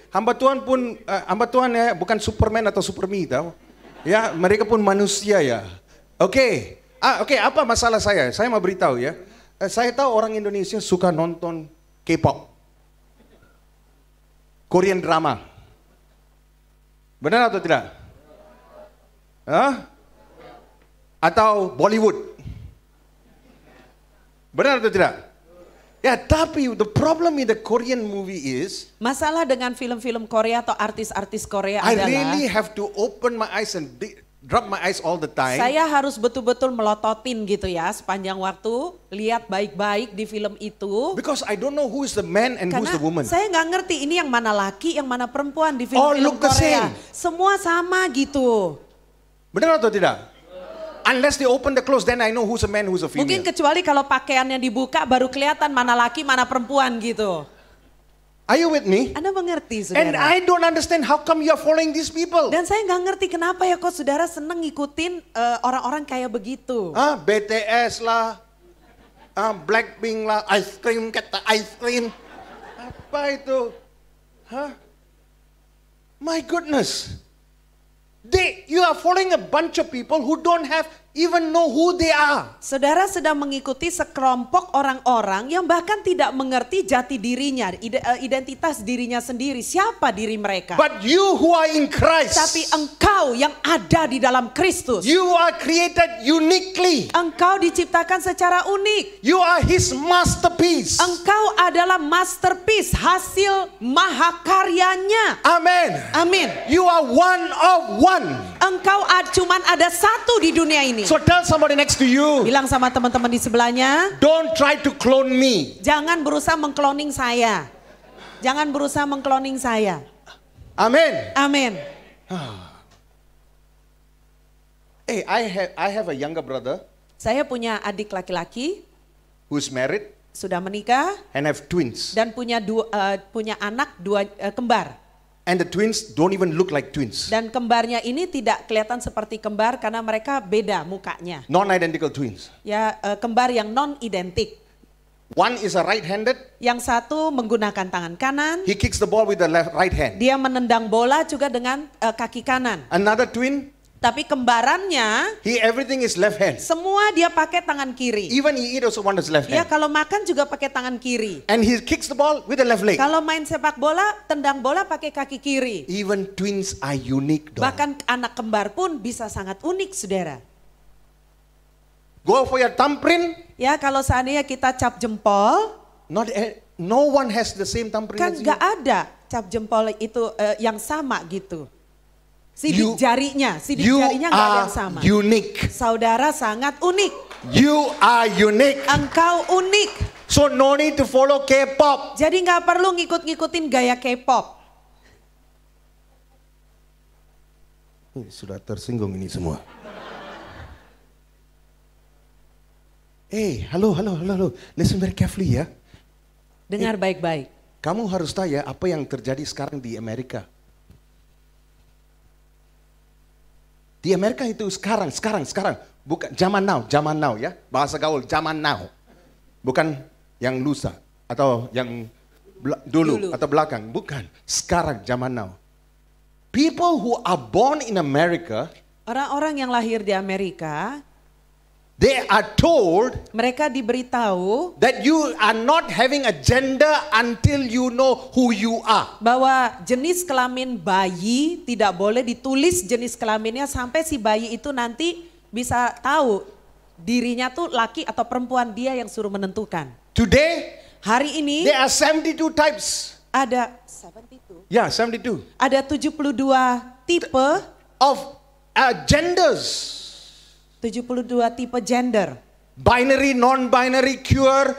Hamba Tuhan ya bukan Superman atau Superme tahu. Ya, mereka pun manusia ya. Oke. Oke, apa masalah saya? Saya mau beritahu ya. Saya tahu orang Indonesia suka nonton K-pop. Korean drama. Benar atau tidak? Hah? Atau Bollywood. Benar atau tidak? Ya, tapi the problem in the Korean movie is Masalah dengan film-film Korea atau artis-artis Korea I adalah really have to open my eyes and drop my eyes all the time. saya harus betul-betul melototin gitu ya sepanjang waktu, lihat baik-baik di film itu. Because I don't know who is the man and who's Karena the woman. saya nggak ngerti ini yang mana laki, yang mana perempuan di All film-film look the Korea. same. Semua sama gitu. Benar atau tidak? Unless they open the clothes, then I know who's a man, who's a female. Mungkin kecuali kalau pakaiannya dibuka baru kelihatan mana laki, mana perempuan gitu. Are you with me? Anda mengerti, And saudara? I don't understand how come you are following these people. Dan saya nggak ngerti kenapa ya kok saudara seneng ngikutin orang-orang kayak begitu. BTS lah, Blackpink lah, ice cream kata ice cream. Apa itu? My goodness. You are following a bunch of people who don't even know who they are. Saudara sedang mengikuti sekelompok orang-orang yang bahkan tidak mengerti jati dirinya, identitas dirinya sendiri, siapa diri mereka. But you who are in Christ, Tapi engkau yang ada di dalam Kristus, you are created uniquely. engkau diciptakan secara unik. You are His masterpiece. Engkau adalah masterpiece, hasil mahakaryanya. Amen. Amin. You are one of one. Engkau cuman ada satu di dunia ini. So tell somebody next to you, Bilang sama teman-teman di sebelahnya, don't try to clone me. jangan berusaha mengkloning saya. Jangan berusaha mengkloning saya. Amen. Amin. Hey, I have a younger brother Saya punya adik laki-laki, who's married sudah menikah and have twins. dan punya anak dua kembar. And the twins don't even look like twins. Dan kembarnya ini tidak kelihatan seperti kembar karena mereka beda mukanya. Non-identical twins. Ya, kembar yang non identik. One is a right-handed. Yang satu menggunakan tangan kanan, He kicks the ball with the right hand. dia menendang bola juga dengan kaki kanan. Another twin, Tapi kembarannya everything is left hand. semua dia pakai tangan kiri. Even he eat also one is left Ya hand. kalau makan juga pakai tangan kiri. And he kicks the ball with the left leg. Kalau main sepak bola, tendang bola pakai kaki kiri. Even twins are unique, dog. Bahkan anak kembar pun bisa sangat unik, saudara. Go for your thumbprint. Ya kalau seandainya kita cap jempol, No one has the same thumbprint kan as you. nggak ada cap jempol itu yang sama gitu. Sidik jarinya nggak ada yang sama. Unique. Saudara sangat unik. You are unique. Engkau unik. So no need to follow K-pop. Jadi nggak perlu ngikut-ngikutin gaya K-pop. Sudah tersinggung ini semua. Halo. Listen very carefully ya. Dengar baik-baik. Kamu harus tahu ya apa yang terjadi sekarang di Amerika. Di Amerika itu sekarang. Bukan zaman now ya. Bahasa gaul zaman now. Bukan yang lusa atau yang dulu atau belakang. Bukan. Sekarang zaman now. People who are born in America, Orang-orang yang lahir di Amerika, they are told mereka diberitahu that you are not having a gender until you know who you are. bahwa jenis kelamin bayi tidak boleh ditulis jenis kelaminnya sampai si bayi itu nanti bisa tahu dirinya tuh laki atau perempuan, dia yang suruh menentukan. Today, Hari ini there are 72 types. ada 72 ada 72 tipe of genders. 72 tipe gender. Binary, non-binary, queer,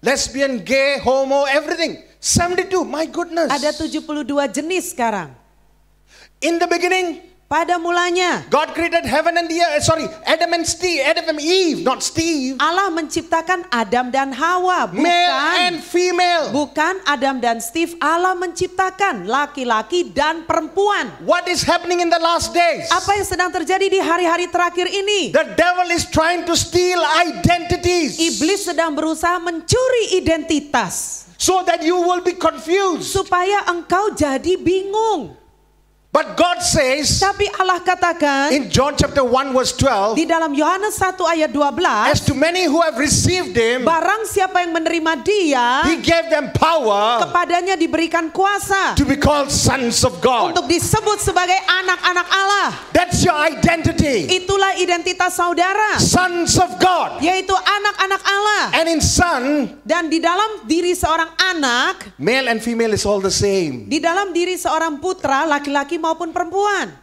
lesbian, gay, homo, everything. 72, my goodness. Ada 72 jenis sekarang. In the beginning, Pada mulanya God created heaven and the earth. Adam and Eve, not Steve. Allah menciptakan Adam dan Hawa, Male and female. bukan Adam dan Steve. Allah menciptakan laki-laki dan perempuan. What is happening in the last days? Apa yang sedang terjadi di hari-hari terakhir ini? The devil is trying to steal identities. Iblis sedang berusaha mencuri identitas So that you will be confused. supaya engkau jadi bingung. But God says Tapi Allah katakan in John chapter 1 verse 12, di dalam Yohanes 1 ayat 12, as to many who have received him, barang siapa yang menerima dia, he gave them power kepadanya diberikan kuasa to be called sons of God. untuk disebut sebagai anak-anak Allah. That's your identity. Itulah identitas saudara, Sons of God. yaitu anak-anak Allah. And in son, Dan di dalam diri seorang anak, male and female is all the same. di dalam diri seorang putra, laki-laki maupun perempuan,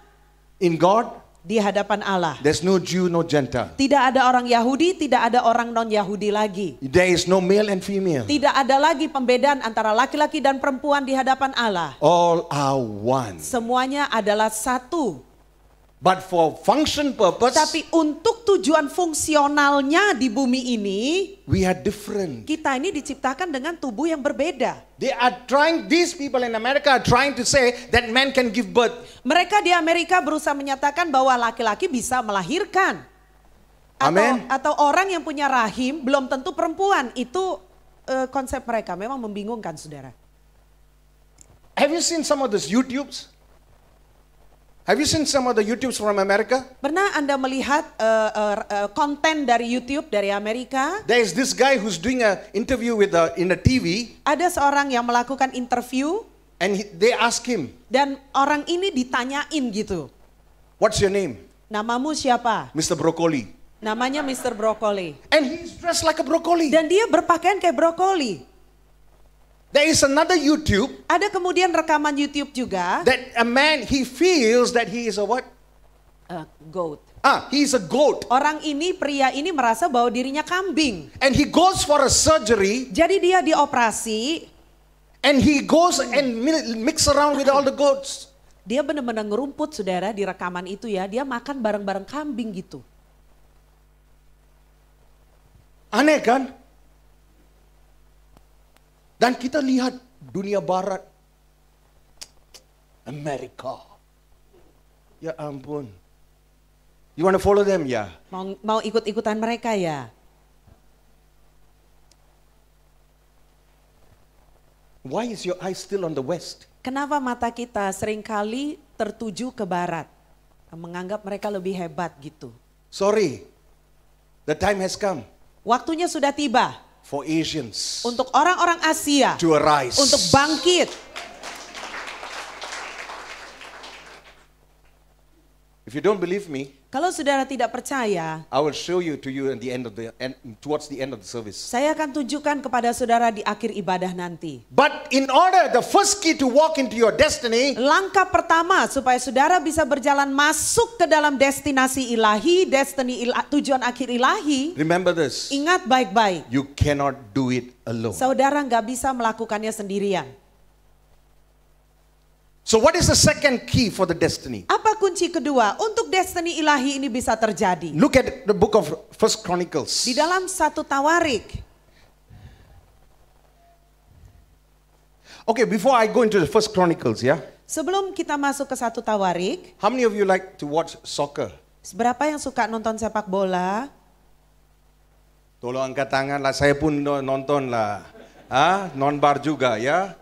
In God, di hadapan Allah. there's no Jew, no Gentile. Tidak ada orang Yahudi, tidak ada orang non-Yahudi lagi. There is no male and female. Tidak ada lagi pembedaan antara laki-laki dan perempuan di hadapan Allah. All are one. Semuanya adalah satu. But for function purpose, Tapi untuk tujuan fungsionalnya di bumi ini, we are different. kita ini diciptakan dengan tubuh yang berbeda. These people in America are trying to say that man can give birth. Mereka di Amerika berusaha menyatakan bahwa laki-laki bisa melahirkan. Amin. Atau orang yang punya rahim belum tentu perempuan. Itu konsep mereka, memang membingungkan saudara. Have you seen some of those YouTubes? Have you seen some of the YouTubes from America? Pernah Anda melihat konten dari YouTube dari Amerika? There is this guy who's doing an interview in a TV, Ada seorang yang melakukan interview and they ask him, dan orang ini ditanyain gitu. "What's your name?" Namamu siapa? Mr. Broccoli. Namanya Mr. Broccoli. And he's dressed like a broccoli. Dan dia berpakaian kayak brokoli. There is another YouTube Ada kemudian rekaman YouTube juga. that a man, he feels that he is a what? Goat. He is a goat. Orang ini, pria ini merasa bahwa dirinya kambing. And he goes for a surgery Jadi dia dioperasi. and he goes and mix around with all the goats. Dia benar-benar ngerumput saudara di rekaman itu ya. Dia makan bareng-bareng kambing gitu. Aneh kan? Dan kita lihat dunia barat, Amerika. Ya ampun. You want to follow them? Ya. Mau ikut-ikutan mereka ya. Why is your eye still on the west? Kenapa mata kita seringkali tertuju ke barat? Menganggap mereka lebih hebat gitu. Sorry, the time has come Waktunya sudah tiba for Asians untuk orang-orang Asia to arise. untuk bangkit. If you don't believe me, Kalau saudara tidak percaya, I will show you at the end of towards the end of the service. saya akan tunjukkan kepada saudara di akhir ibadah nanti. But in order, the first key to walk into your destiny Langkah pertama supaya saudara bisa berjalan masuk ke dalam destinasi ilahi, tujuan akhir ilahi, remember this. ingat baik-baik. You cannot do it alone. Saudara nggak bisa melakukannya sendirian. So what is the second key for the destiny? Apa kunci kedua untuk destiny ilahi ini bisa terjadi? Look at the book of First Chronicles. Di dalam 1 Tawarik. Okay, before I go into the First Chronicles, yeah. Sebelum kita masuk ke 1 Tawarik, How many of you like to watch soccer? seberapa yang suka nonton sepak bola? Tolong angkat tangan lah, saya pun nonton lah. Non-bar juga ya.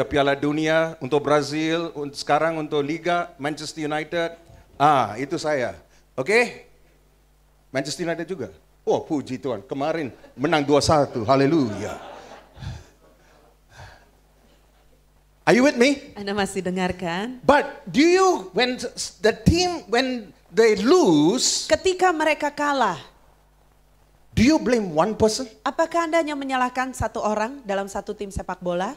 Piala Dunia untuk Brazil, sekarang untuk Liga Manchester United. Itu saya. Oke? Manchester United juga. Oh, puji Tuhan. Kemarin menang 2-1. Haleluya. Are you with me? Anda masih dengarkan? But do you, when they lose, Ketika mereka kalah, do you blame one person? apakah Anda hanya menyalahkan satu orang dalam satu tim sepak bola?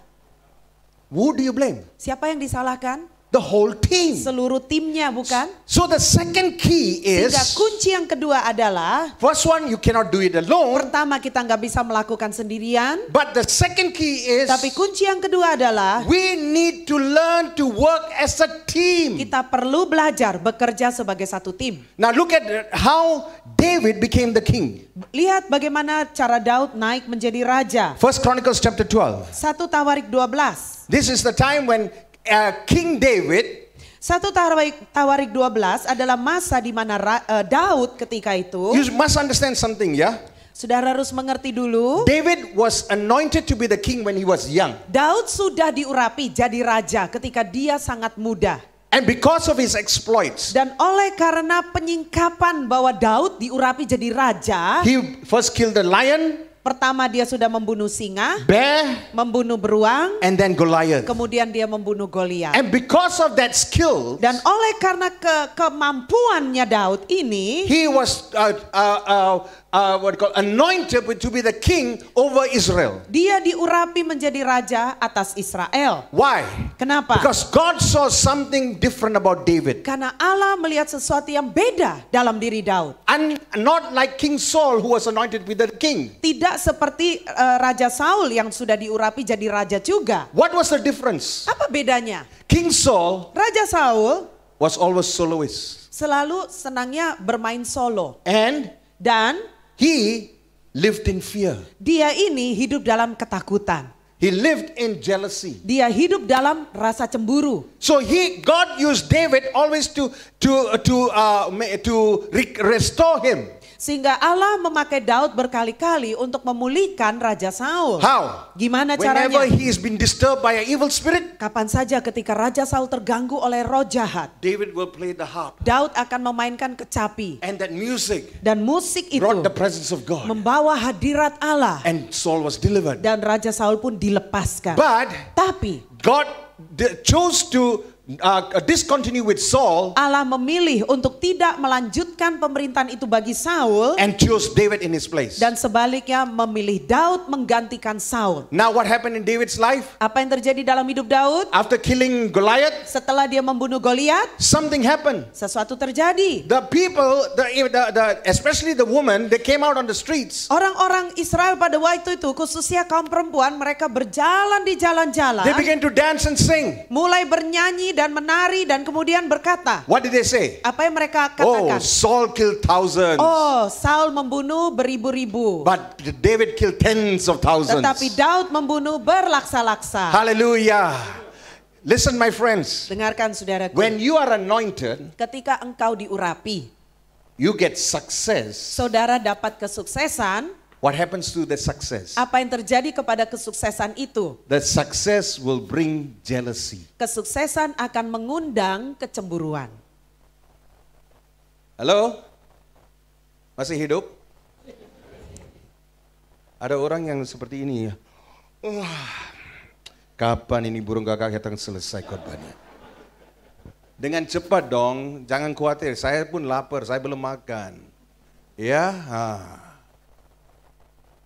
Who do you blame? Siapa yang disalahkan? The whole team. Seluruh timnya, bukan? So the second key Sehingga is, kunci yang kedua adalah, first one, you cannot do it alone. pertama kita nggak bisa melakukan sendirian, But the second key is, tapi kunci yang kedua adalah we need to learn to work as a team. kita perlu belajar bekerja sebagai satu tim. Now look at how David became the king. Lihat bagaimana cara Daud naik menjadi raja. First Chronicles chapter 12. 1 Tawarik 12. This is the time when King David 1 Tawarik 12 adalah masa di mana Daud ketika itu, You must understand something, yeah? saudara harus mengerti dulu, David was anointed to be the king when he was young. Daud sudah diurapi jadi raja ketika dia sangat muda. And because of his exploits, Dan oleh karena penyingkapan bahwa Daud diurapi jadi raja, he first killed the lion, pertama dia sudah membunuh singa, bear, membunuh beruang, and then Goliath. kemudian dia membunuh Goliat. And because of that skill, Dan oleh karena kemampuannya Daud ini, he was anointed to be the king over Israel. dia diurapi menjadi raja atas Israel. Why? Kenapa? Because God saw something different about David. Karena Allah melihat sesuatu yang beda dalam diri Daud. And not like King Saul who was anointed with the king. Tidak seperti Raja Saul yang sudah diurapi jadi raja juga. What was the difference? Apa bedanya? King Saul Raja Saul was always soloist. selalu senangnya bermain solo. And Dan he lived in fear. dia ini hidup dalam ketakutan. He lived in jealousy. Dia hidup dalam rasa cemburu. So God used David always to restore him. Sehingga Allah memakai Daud berkali-kali untuk memulihkan Raja Saul. How? Gimana Whenever caranya? he has been disturbed by an evil spirit, Kapan saja ketika Raja Saul terganggu oleh roh jahat, David will play the harp. Daud akan memainkan kecapi. And that music Dan musik itu brought the presence of God. membawa hadirat Allah. And Saul was delivered. Dan Raja Saul pun dilepaskan. But Tapi God chose to discontinue with Saul Allah memilih untuk tidak melanjutkan pemerintahan itu bagi Saul. and chose David in his place. Dan sebaliknya memilih Daud menggantikan Saul. Now what happened in David's life? Apa yang terjadi dalam hidup Daud? After killing Goliath, Setelah dia membunuh Goliat, something happened. sesuatu terjadi. The people, especially the women, they came out on the streets. Orang-orang Israel pada waktu itu, khususnya kaum perempuan, mereka berjalan di jalan-jalan, They began to dance and sing. mulai bernyanyi dan menari dan kemudian berkata, What did they say? apa yang mereka Oh, katakan? Saul killed thousands, Oh, Saul membunuh beribu-ribu, but David killed tens of thousands. tetapi Daud membunuh berlaksa-laksa. Hallelujah. Listen, my friends. Dengarkan saudaraku, When you are anointed, ketika engkau diurapi, you get success. saudara dapat kesuksesan. What happens to the success? Apa yang terjadi kepada kesuksesan itu? The success will bring jealousy. Kesuksesan akan mengundang kecemburuan. Halo? Masih hidup? Ada orang yang seperti ini ya. Kapan ini burung gagak datang selesai korbannya? Dengan cepat dong, jangan khawatir. Saya pun lapar, saya belum makan. Ya,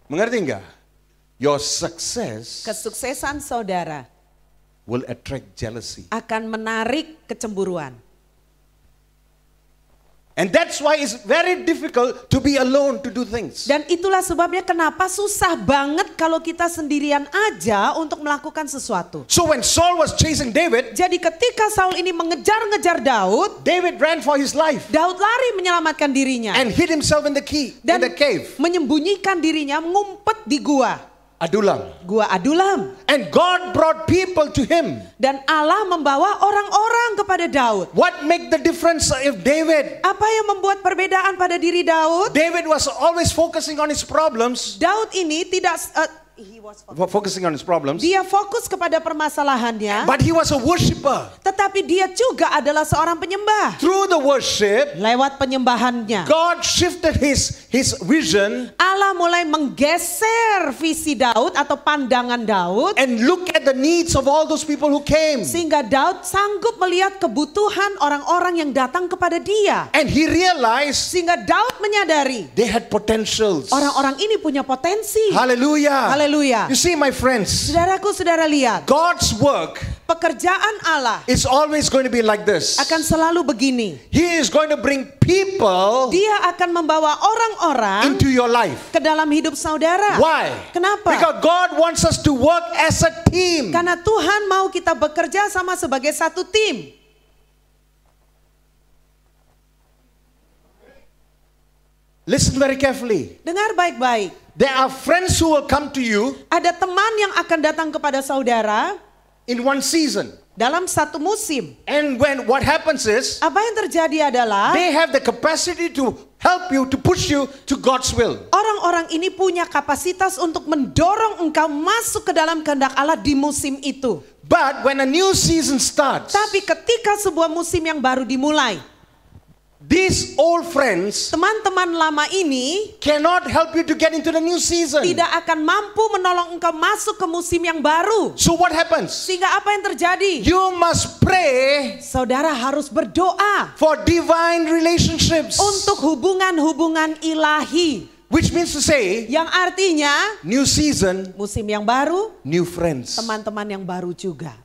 mengerti enggak? Your success Kesuksesan saudara will attract jealousy. akan menarik kecemburuan. And that's why it's very difficult to be alone to do things. Dan itulah sebabnya kenapa susah banget kalau kita sendirian aja untuk melakukan sesuatu. So when Saul was chasing David, Jadi ketika Saul ini mengejar-ngejar Daud, David ran for his life Daud lari menyelamatkan dirinya. and hid himself in the Dan in the cave, menyembunyikan dirinya, ngumpet di gua Adullam. Adulam. And God brought people to him. Dan Allah membawa orang-orang kepada Daud. What make the difference if David? Apa yang membuat perbedaan pada diri Daud? David was always focusing on his problems. Daud ini tidak Focusing on his problems. dia fokus kepada permasalahannya, But he was a worshipper. tetapi dia juga adalah seorang penyembah. Through the worship, Lewat penyembahannya, God shifted his vision Allah mulai menggeser visi Daud atau pandangan Daud, and look at the needs of all those people who came. sehingga Daud sanggup melihat kebutuhan orang-orang yang datang kepada dia. And he realized Sehingga Daud menyadari they had potentials. orang-orang ini punya potensi. Hallelujah. Haleluya. You see, my friends, Saudaraku, saudara lihat, God's work pekerjaan Allah is always going to be like this. akan selalu begini. He is going to bring people Dia akan membawa orang-orang into your life. ke dalam hidup saudara. Why? Kenapa? Because God wants us to work as a team. Karena Tuhan mau kita bekerja sama sebagai satu tim. Listen very carefully. Dengar baik-baik. There are friends who will come to you Ada teman yang akan datang kepada saudara in one season. dalam satu musim. And when what happens is Apa yang terjadi adalah they have the capacity to help you, to push you to God's will. orang-orang ini punya kapasitas untuk mendorong engkau masuk ke dalam kehendak Allah di musim itu. But when a new season starts, Tapi ketika sebuah musim yang baru dimulai, these old friends teman-teman lama ini cannot help you to get into the new season. tidak akan mampu menolong engkau masuk ke musim yang baru. So what happens? Sehingga apa yang terjadi? You must pray Saudara harus berdoa for divine relationships. untuk hubungan-hubungan ilahi. Which means to say, Yang artinya new season, musim yang baru, new friends. teman-teman yang baru juga.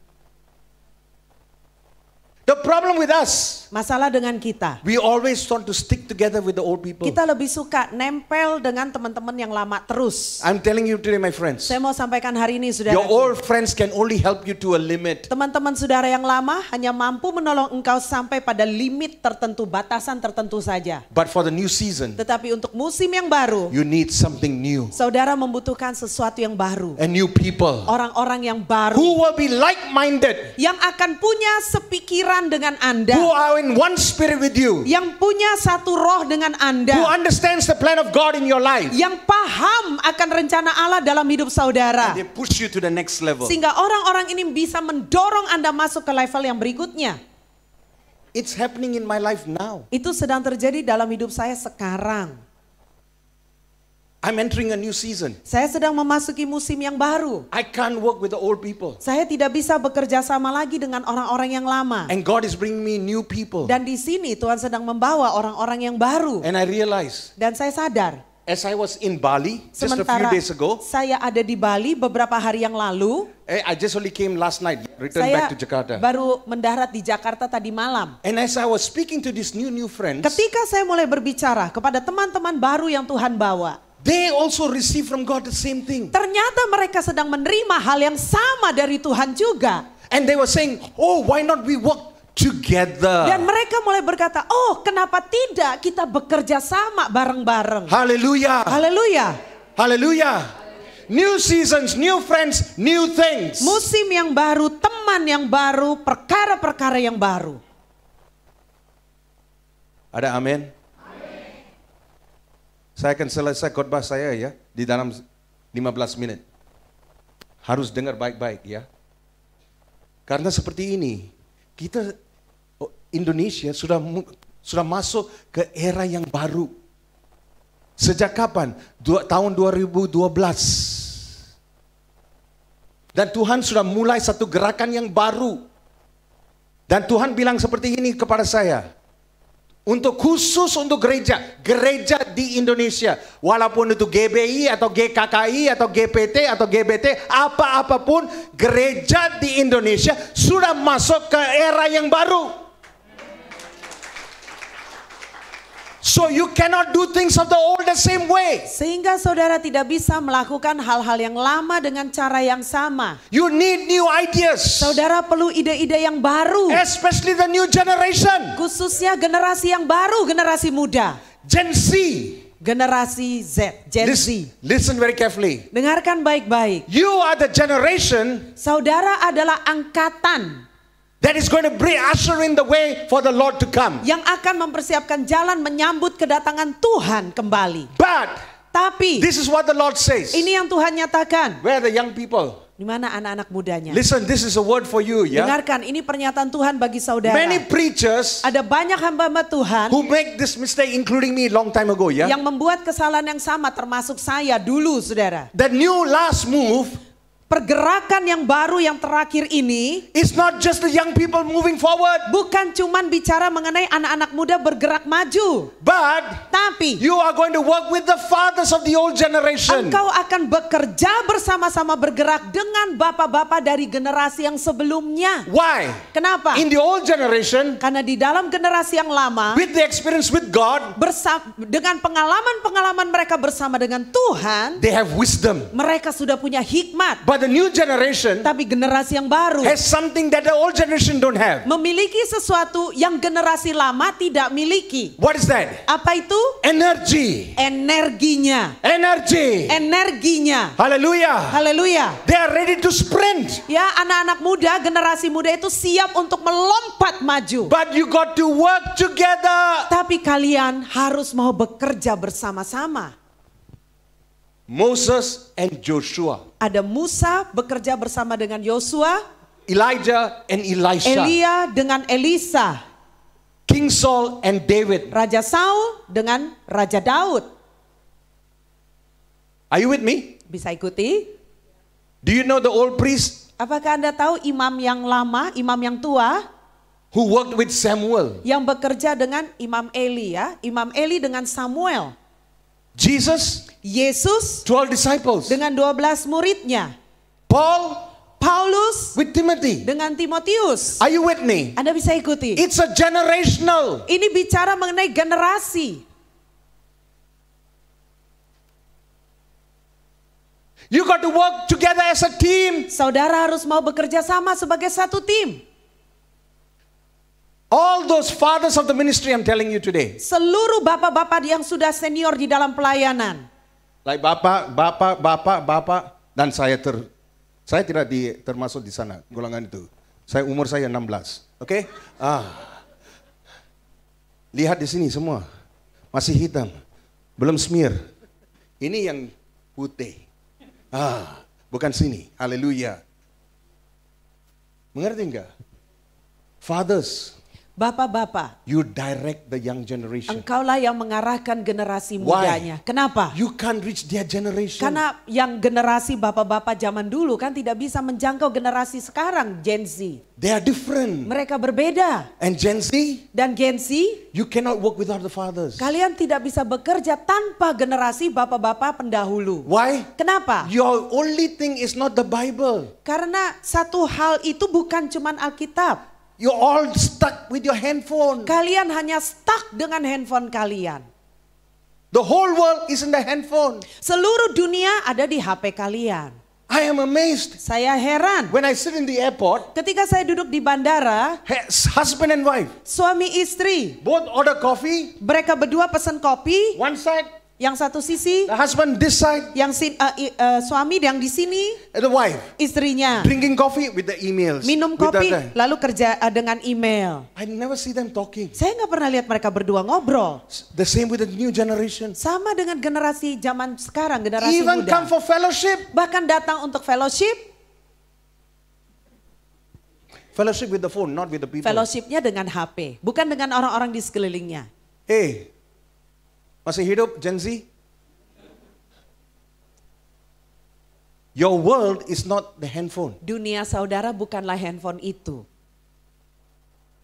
The problem with us, Masalah dengan kita, we always want to stick together with the old people. kita lebih suka nempel dengan teman-teman yang lama terus. I'm telling you today, my friends, Saya mau sampaikan hari ini, your saudara. old friends can only help you to a limit. Teman-teman saudara yang lama hanya mampu menolong engkau sampai pada limit tertentu, batasan tertentu saja. But for the new season, Tetapi untuk musim yang baru, you need something new. saudara membutuhkan sesuatu yang baru. And new people Orang-orang yang baru, who will be like-minded, yang akan punya sepikiran dengan Anda, who are in one spirit with you, yang punya satu roh dengan who Anda, understands the plan of God in your life. yang paham akan rencana Allah dalam hidup saudara. They push you to the next level. Sehingga orang-orang ini bisa mendorong Anda masuk ke level yang berikutnya. It's happening in my life now. Itu sedang terjadi dalam hidup saya sekarang. I'm entering a new season. Saya sedang memasuki musim yang baru. I can't work with the old people. Saya tidak bisa bekerja sama lagi dengan orang-orang yang lama. And God is bringing me new people. Dan di sini Tuhan sedang membawa orang-orang yang baru. And I realize, Dan saya sadar, as I was in Bali just a few sementara days ago, saya ada di Bali beberapa hari yang lalu, I just only came last night, returned saya back to Jakarta. baru mendarat di Jakarta tadi malam. And as I was speaking to these new friends, Ketika saya mulai berbicara kepada teman-teman baru yang Tuhan bawa, they also receive from God the same thing. ternyata mereka sedang menerima hal yang sama dari Tuhan juga. And they were saying, oh, why not we work together? Dan mereka mulai berkata, oh kenapa tidak kita bekerja sama bareng-bareng. Hallelujah. Haleluya. Hallelujah. New seasons, new friends, new things. Musim yang baru, teman yang baru, perkara-perkara yang baru. Ada amin? Saya akan selesai khotbah saya ya di dalam 15 menit. Harus dengar baik-baik ya. Karena seperti ini, kita Indonesia sudah masuk ke era yang baru. Sejak kapan? Tahun 2012. Dan Tuhan sudah mulai satu gerakan yang baru. Dan Tuhan bilang seperti ini kepada saya. Khusus untuk gereja di Indonesia. Walaupun itu GBI atau GKKI atau GPT atau GBT, apapun, gereja di Indonesia sudah masuk ke era yang baru. So you cannot do things of the old the same way. Sehingga saudara tidak bisa melakukan hal-hal yang lama dengan cara yang sama. You need new ideas. Saudara perlu ide-ide yang baru. Especially the new generation. Khususnya generasi yang baru, generasi muda. Gen Z. Generasi Z, Gen Z. Listen very carefully. Dengarkan baik-baik. You are the generation. Saudara adalah angkatan That is going to bring usher in the way for the Lord to come. yang akan mempersiapkan jalan menyambut kedatangan Tuhan kembali. Tapi This is what the Lord says. ini yang Tuhan nyatakan. Where are the young people? Di mana anak-anak mudanya? Listen, this is a word for you, yeah? Dengarkan, ini pernyataan Tuhan bagi saudara. Many preachers Ada banyak hamba-hamba Tuhan who make this mistake, including me long time ago, yeah? yang membuat kesalahan yang sama, termasuk saya dulu, saudara. The new last move Pergerakan yang baru yang terakhir ini is not just the young people moving forward, bukan cuman bicara mengenai anak-anak muda bergerak maju, but tapi you are going to work with the fathers of the old generation. engkau akan bekerja bersama-sama bergerak dengan bapak-bapak dari generasi yang sebelumnya. Why? Kenapa? In the old generation, Karena di dalam generasi yang lama, with the experience with God, dengan pengalaman-pengalaman mereka bersama dengan Tuhan, they have wisdom. mereka sudah punya hikmat. But the new generation Tapi generasi yang baru has something that the old generation don't have. memiliki sesuatu yang generasi lama tidak miliki. What is that? Apa itu? Energy. Energinya. Hallelujah. Haleluya. They are ready to sprint. Ya, anak-anak muda, generasi muda itu siap untuk melompat maju. But you got to work together. Tapi kalian harus mau bekerja bersama-sama. Moses and Joshua, Ada Musa bekerja bersama dengan Yosua, Elijah and Elisha, Elia dengan Elisa, King Saul and David. Raja Saul dengan Raja Daud. Are you with me? Bisa ikuti? Do you know the old priest Apakah Anda tahu imam yang lama, imam yang tua, who worked with Samuel? yang bekerja dengan Imam Eli, ya? Imam Eli dengan Samuel. Jesus, Yesus 12 disciples. dengan 12 muridnya. Paulus with Timothy. dengan Timotius. Are you with me? Anda bisa ikuti. It's a generational. Ini bicara mengenai generasi. You got to work together as a team. Saudara harus mau bekerja sama sebagai satu tim. All those fathers of the ministry I'm telling you today. Seluruh bapak-bapak yang sudah senior di dalam pelayanan. Like bapak, dan saya tidak termasuk di sana golongan itu. Umur saya 16. Oke? Lihat di sini semua masih hitam, belum smear. Ini yang putih. Bukan sini. Haleluya. Mengerti enggak? Fathers, Bapak-bapak, you direct the young generation. engkaulah yang mengarahkan generasi mudanya. Kenapa? You can't reach their generation. Karena yang generasi bapak-bapak zaman dulu kan tidak bisa menjangkau generasi sekarang, Gen Z. They are different. Mereka berbeda. And Gen Z, Dan Gen Z, you cannot work without the fathers. kalian tidak bisa bekerja tanpa generasi bapak-bapak pendahulu. Why? Kenapa? Your only thing is not the Bible. Karena satu hal itu bukan cuman Alkitab. You're all stuck with your handphone. Kalian hanya stuck dengan handphone kalian. The whole world is in the handphone. Seluruh dunia ada di HP kalian. I am amazed. Saya heran. When I sit in the airport, Ketika saya duduk di bandara, husband and wife, suami istri, both order coffee. mereka berdua pesan kopi, One side, yang satu sisi, the husband this side, yang suami yang di sini, and the wife istrinya drinking coffee with the emails. minum with kopi, the- lalu kerja dengan email. I never see them talking. Saya nggak pernah lihat mereka berdua ngobrol. The same with the new generation. Sama dengan generasi zaman sekarang, generasi Even muda. come for fellowship. Bahkan datang untuk fellowship, Fellowship with the phone, not with the people. fellowshipnya dengan HP, bukan dengan orang-orang di sekelilingnya. Hey, masih hidup Gen Z? Your world is not the handphone. Dunia saudara bukanlah handphone itu.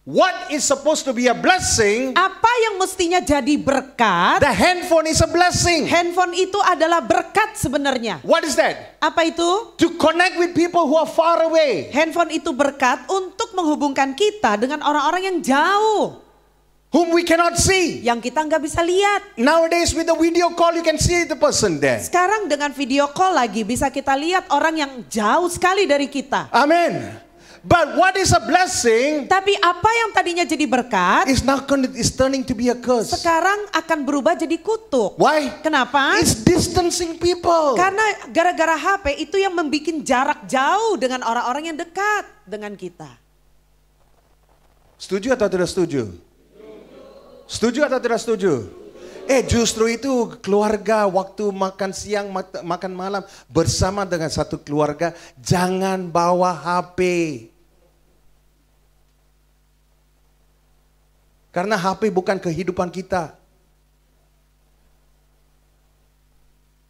what is supposed to be a blessing, Apa yang mestinya jadi berkat, the handphone is a blessing. handphone itu adalah berkat sebenarnya. What is that? Apa itu? To connect with people who are far away. Handphone itu berkat untuk menghubungkan kita dengan orang-orang yang jauh, Whom we cannot see. yang kita nggak bisa lihat. Nowadays with the video call you can see the person there. Sekarang dengan video call lagi bisa kita lihat orang yang jauh sekali dari kita. Amen. But what is a blessing Tapi apa yang tadinya jadi berkat, is turning to be a curse. sekarang akan berubah jadi kutuk. Why? Kenapa? It's distancing people. Karena gara-gara HP itu yang membuat jarak jauh dengan orang-orang yang dekat dengan kita. Setuju atau tidak setuju? Setuju atau tidak setuju? Justru itu keluarga waktu makan siang, makan malam bersama dengan satu keluarga, jangan bawa HP. Karena HP bukan kehidupan kita.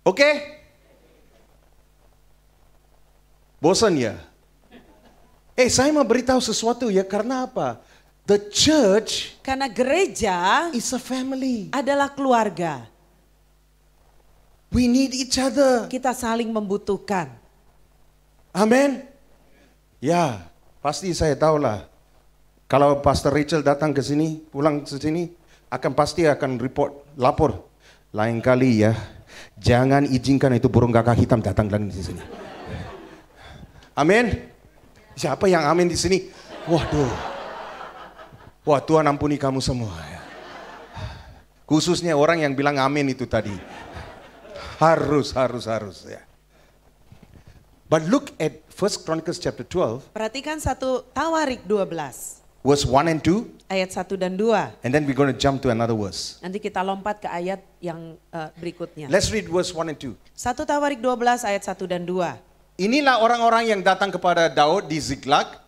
Oke? Bosan ya? Saya mau beritahu sesuatu ya, karena apa? The church Karena gereja is a family. adalah keluarga. We need each other. Kita saling membutuhkan. Amin. Ya, pasti saya tahulah. Kalau Pastor Rachel datang ke sini, pulang ke sini, pasti akan lapor. Lain kali ya, jangan izinkan itu burung gagak hitam datang lagi di sini. Amin. Siapa yang amin di sini? Waduh. Wah, Tuhan ampuni kamu semua. Khususnya orang yang bilang amin itu tadi. Harus ya. But look at 1 Chronicles chapter 12. Perhatikan 1 Tawarik 12. Verse 1 and 2. Ayat 1 dan 2. And then we're going to jump to another verse. Nanti kita lompat ke ayat yang berikutnya. Let's read verse 1 and 2. 1 Tawarik 12 ayat 1 dan 2. Inilah orang-orang yang datang kepada Daud di Ziklag.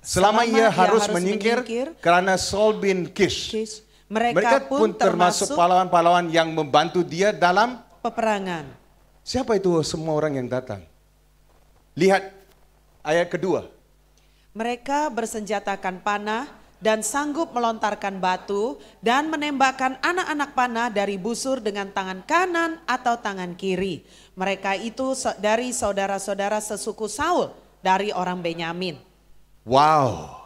Selama ia harus menyingkir karena Saul bin Kish. Mereka pun termasuk pahlawan-pahlawan yang membantu dia dalam peperangan. Siapa itu semua orang yang datang? Lihat ayat kedua. Mereka bersenjatakan panah dan sanggup melontarkan batu dan menembakkan anak-anak panah dari busur dengan tangan kanan atau tangan kiri. Mereka itu dari saudara-saudara sesuku Saul dari orang Benyamin. Wow.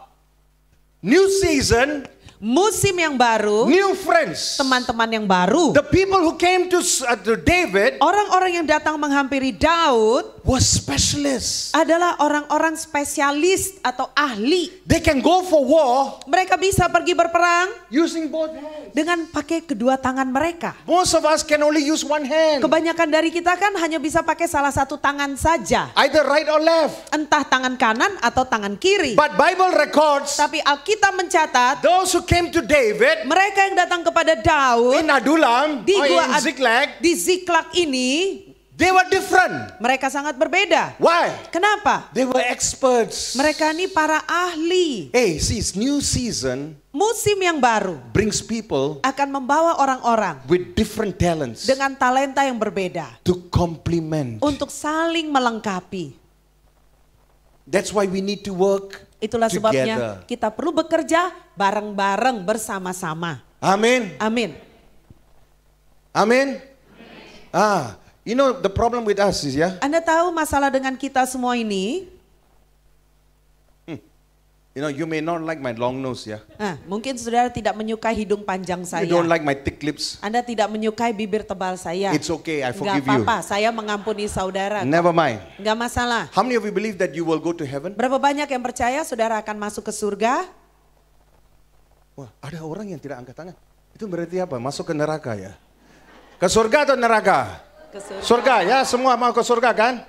New season. Musim yang baru, New friends. teman-teman yang baru. The people who came to David Orang-orang yang datang menghampiri Daud was specialists. adalah orang-orang spesialis atau ahli. They can go for war Mereka bisa pergi berperang using both hands. dengan pakai kedua tangan mereka. Most of us can only use one hand. Kebanyakan dari kita kan hanya bisa pakai salah satu tangan saja. Either right or left. Entah tangan kanan atau tangan kiri. But Bible records Tapi Alkitab mencatat those who came to David mereka yang datang kepada Daud in Adulam di or gua in Ziklag, di Ziklag ini, they were different. mereka sangat berbeda. Why? Kenapa? They were experts. Mereka ini para ahli. See, new season Musim yang baru brings people akan membawa orang-orang with different talents dengan talenta yang berbeda to complement. untuk saling melengkapi. That's why we need to work Itulah sebabnya together. kita perlu bekerja bareng-bareng bersama-sama. Amin. Amin. Amin. You know the problem with us is Anda tahu masalah dengan kita semua ini? you know, you may not like my long nose, Mungkin saudara tidak menyukai hidung panjang saya. You don't like my thick lips. Anda tidak menyukai bibir tebal saya. It's okay, I Nggak forgive you. apa-apa, saya mengampuni saudara. Never mind. Nggak masalah. How many of you believe that you will go to heaven? Berapa banyak yang percaya saudara akan masuk ke surga? Wah, ada orang yang tidak angkat tangan. Itu berarti apa? Masuk ke neraka ya? Ke surga atau neraka? Ke surga. Surga ya, semua mau ke surga kan?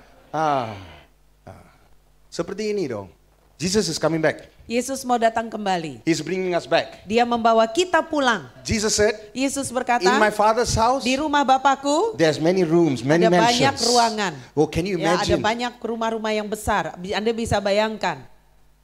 Seperti ini dong. Jesus is coming back. Yesus mau datang kembali. He's bringing us back. Dia membawa kita pulang. Jesus said, Yesus berkata, in my Father's house, di rumah Bapakku there's many rooms, many ada mansions. banyak ruangan. Oh, can you Ya, ada imagine? banyak rumah-rumah yang besar. Anda bisa bayangkan.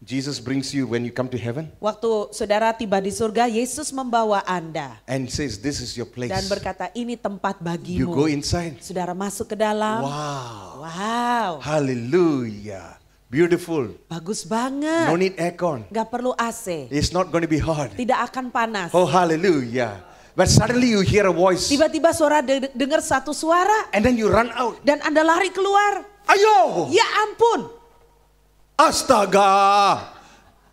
Jesus brings you when you come to heaven Waktu saudara tiba di surga, Yesus membawa Anda and says, this is your place. dan berkata, ini tempat You go bagimu. inside. Saudara masuk ke dalam. Wow. Wow. Hallelujah. Beautiful. Bagus No banget. need aircon. Gak perlu AC. It's not going to be hot. Tidak akan panas. Oh, hallelujah. But suddenly you hear a voice. Tiba-tiba suara dengar satu suara. And then you run out. Dan Anda lari keluar. Ayo! Ya ampun. Astaga!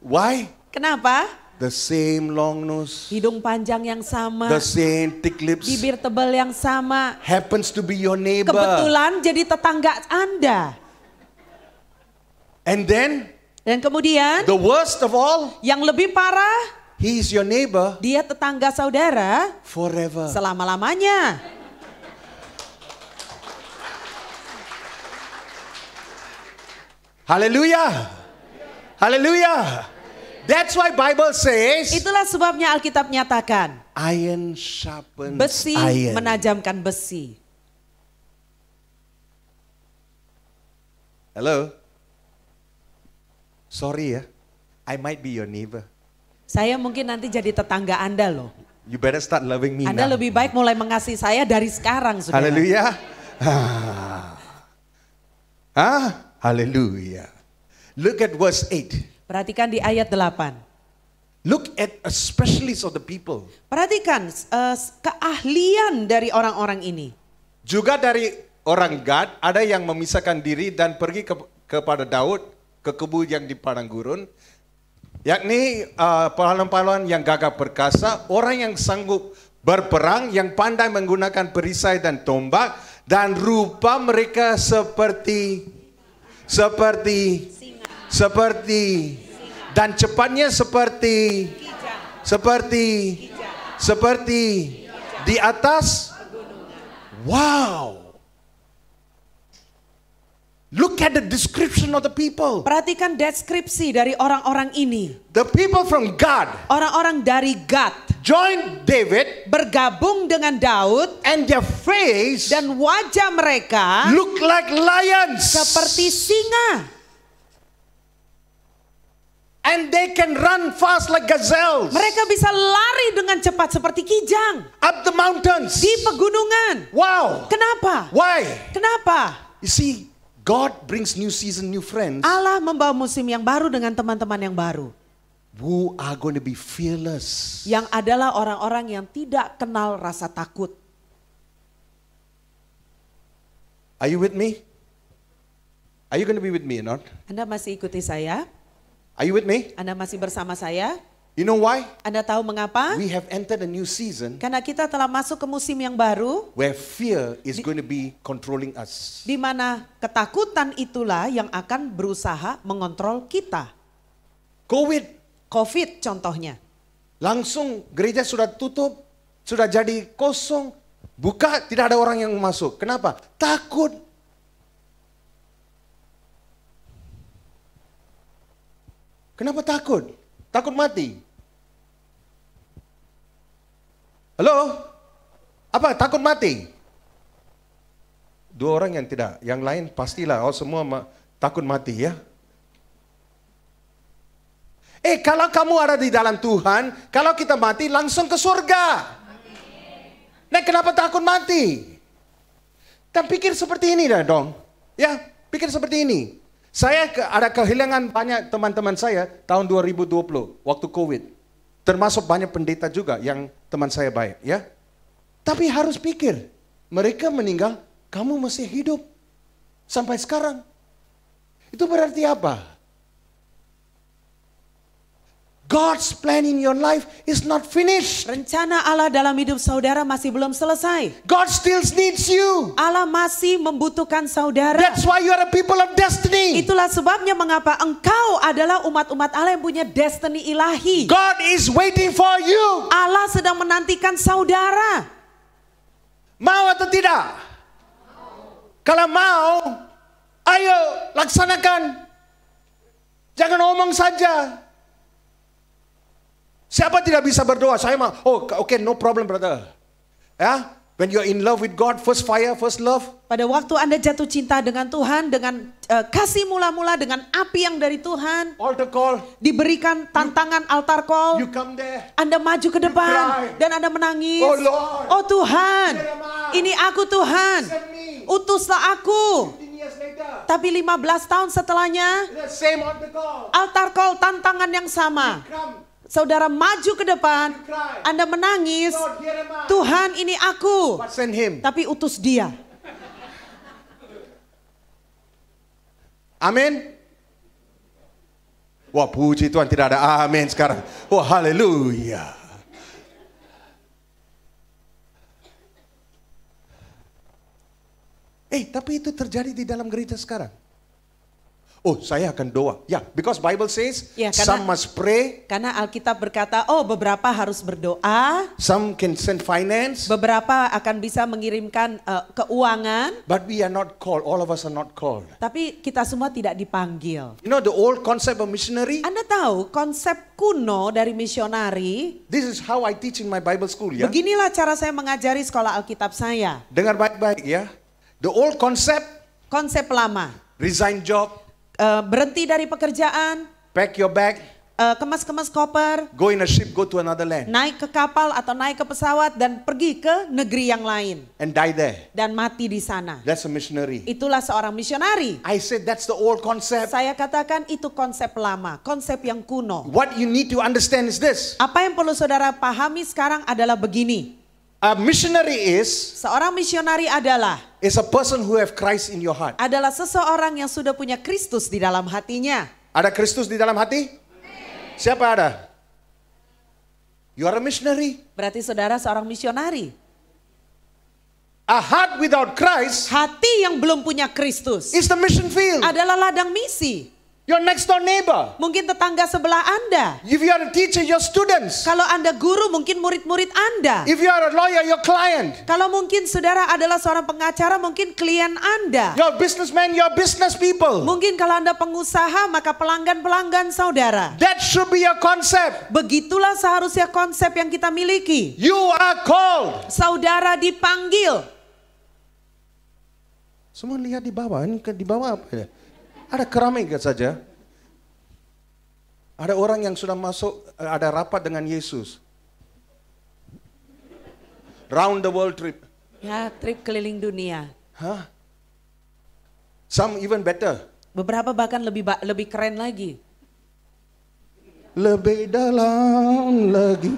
Why? Kenapa? The same long nose. Hidung panjang yang sama. The same thick lips. Bibir tebal yang sama. Happens to be your neighbor. Kebetulan jadi tetangga Anda. And then, Dan kemudian the worst of all, yang lebih parah, he is your neighbor dia tetangga saudara forever. selama-lamanya. Hallelujah. Hallelujah. That's why Bible says, Itulah sebabnya Alkitab nyatakan, iron sharpens besi iron. menajamkan besi. Hello? Sorry ya, I might be your neighbor. Saya mungkin nanti jadi tetangga Anda loh. You better start loving me Anda now. lebih baik mulai mengasihi saya dari sekarang, saudara. Hallelujah. Hallelujah. Look at verse 8. Perhatikan di ayat 8. Look at a specialist of the people. Perhatikan keahlian dari orang-orang ini. Juga dari orang Gad ada yang memisahkan diri dan pergi kepada Daud ke kubu yang di padang gurun, yakni pahlawan-pahlawan yang gagah perkasa, orang yang sanggup berperang, yang pandai menggunakan perisai dan tombak, dan rupa mereka seperti dan cepatnya seperti di atas. Wow. Look at the description of the people. Perhatikan deskripsi dari orang-orang ini. The people from God Orang-orang dari Gad joined David, bergabung dengan Daud, and their face dan wajah mereka look like lions. seperti singa. And they can run fast like gazelles. Mereka bisa lari dengan cepat seperti kijang Up the mountains. di pegunungan. Wow. Kenapa? Why? Kenapa? You see, God brings new season, new friends Allah membawa musim yang baru dengan teman-teman yang baru. who are going to be fearless. Yang adalah orang-orang yang tidak kenal rasa takut. Are you with me? Are you going to be with me or not? Anda masih ikuti saya? Are you with me? Anda masih bersama saya? You know why? Anda tahu mengapa? We have entered a new season Karena kita telah masuk ke musim yang baru, where fear is going to be controlling us. di mana ketakutan itulah yang akan berusaha mengontrol kita. COVID contohnya. Langsung gereja sudah tutup, sudah jadi kosong, buka tidak ada orang yang masuk. Kenapa? Takut. Kenapa takut? Takut mati. Halo? Apa? Takut mati? Dua orang yang tidak, yang lain pastilah, semua takut mati ya. Kalau kamu ada di dalam Tuhan, kalau kita mati langsung ke surga. Nah, kenapa takut mati? Dan pikir seperti ini dong. Ya, pikir seperti ini. Saya ada kehilangan banyak teman-teman saya tahun 2020 waktu COVID. Termasuk banyak pendeta juga yang teman saya baik, ya. Tapi harus pikir, mereka meninggal, kamu masih hidup sampai sekarang. Itu berarti apa? God's plan in your life is not finished. Rencana Allah dalam hidup saudara masih belum selesai. God still needs you. Allah masih membutuhkan saudara. That's why you are a people of destiny. Itulah sebabnya mengapa engkau adalah umat-umat Allah yang punya destiny ilahi. God is waiting for you. Allah sedang menantikan saudara. Mau atau tidak? Kalau mau, ayo laksanakan. Jangan omong saja. Siapa tidak bisa berdoa? Saya mau. Okay, no problem, brother. Ya, when you're in love with God, first fire, first love. Pada waktu Anda jatuh cinta dengan Tuhan, dengan kasih mula-mula, dengan api yang dari Tuhan, Altar call. diberikan tantangan altar call, You come there. Anda maju ke depan cry. dan Anda menangis. Oh, Lord. Oh Tuhan, Here am I. ini aku Tuhan, Send me. utuslah aku. 15 years later. Tapi 15 tahun setelahnya, The same altar call. altar call tantangan yang sama. Come. Saudara maju ke depan, Anda menangis, Lord, here am I. Tuhan ini aku. But send him. Tapi utus dia. Amin. Wah, puji Tuhan, tidak ada amin sekarang. Wah, haleluya. Tapi itu terjadi di dalam gereja sekarang. Oh, saya akan doa. Ya, because Bible says Ya, some must pray, karena Alkitab berkata, oh beberapa harus berdoa, some can send finance, beberapa akan bisa mengirimkan keuangan, but we are not called. All of us are not called. tapi kita semua tidak dipanggil. You know the old concept of missionary? Anda tahu konsep kuno dari misionari? This is how I teach in my Bible school, ya. Beginilah cara saya mengajari sekolah Alkitab saya. Dengar baik-baik, ya. The old concept, Konsep lama, resign job, berhenti dari pekerjaan, pack your bag, kemas-kemas koper, go in a ship, go to another land, naik ke kapal atau naik ke pesawat dan pergi ke negeri yang lain and die there. dan mati di sana. That's a missionary. Itulah seorang misionari. I said that's the old concept. Saya katakan itu konsep lama, konsep yang kuno. What you need to understand is this. Apa yang perlu saudara pahami sekarang adalah begini. A missionary Seorang misionari is a person who have Christ in your heart. adalah seseorang yang sudah punya Kristus di dalam hatinya. Ada Kristus di dalam hati? Siapa ada? You are a missionary. Berarti saudara seorang misionari. A heart without Christ Hati yang belum punya Kristus is the mission field. adalah ladang misi. Your next door neighbor. Mungkin tetangga sebelah Anda. If you are a teacher, your students. Kalau Anda guru, mungkin murid-murid Anda. If you are a lawyer, your client. Kalau mungkin saudara adalah seorang pengacara, mungkin klien Anda. Your businessman, your business people. Mungkin kalau Anda pengusaha, maka pelanggan-pelanggan saudara. That should be your concept. Begitulah seharusnya konsep yang kita miliki. You are called. Saudara dipanggil. Semua lihat di bawah. Ini di bawah apa ya? Ada keramik saja. Ada orang yang sudah masuk, ada rapat dengan Yesus. Round the world trip. Ya, trip keliling dunia. Hah? Some even better. Beberapa bahkan lebih keren lagi. Lebih dalam lagi.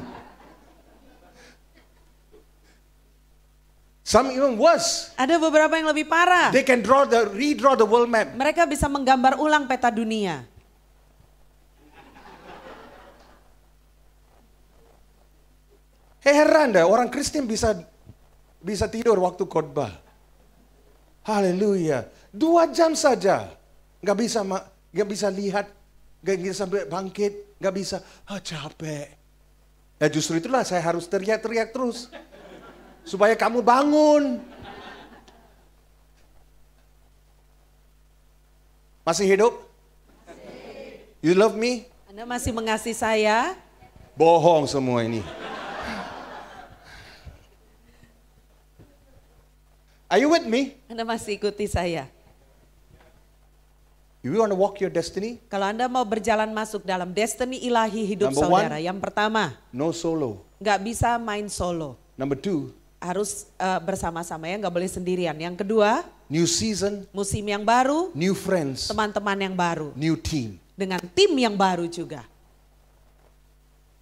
Some even worse. Ada beberapa yang lebih parah. They can redraw the world map. Mereka bisa menggambar ulang peta dunia. Heran deh, orang Kristen bisa tidur waktu khotbah. Haleluya. 2 jam saja. Nggak bisa lihat, nggak bisa bangkit, nggak bisa. Capek. Ya justru itulah saya harus teriak-teriak terus. Supaya kamu bangun. Masih hidup? You love me? Anda masih mengasihi saya? Bohong semua ini. Are you with me? Anda masih ikuti saya? You want to walk your destiny? Kalau Anda mau berjalan masuk dalam destiny ilahi hidup Number saudara, one, yang pertama, no solo. nggak bisa main solo. Number 2, Harus bersama-sama ya, nggak boleh sendirian. Yang kedua, new season, musim yang baru, new friends, teman-teman yang baru, new team. dengan tim yang baru juga.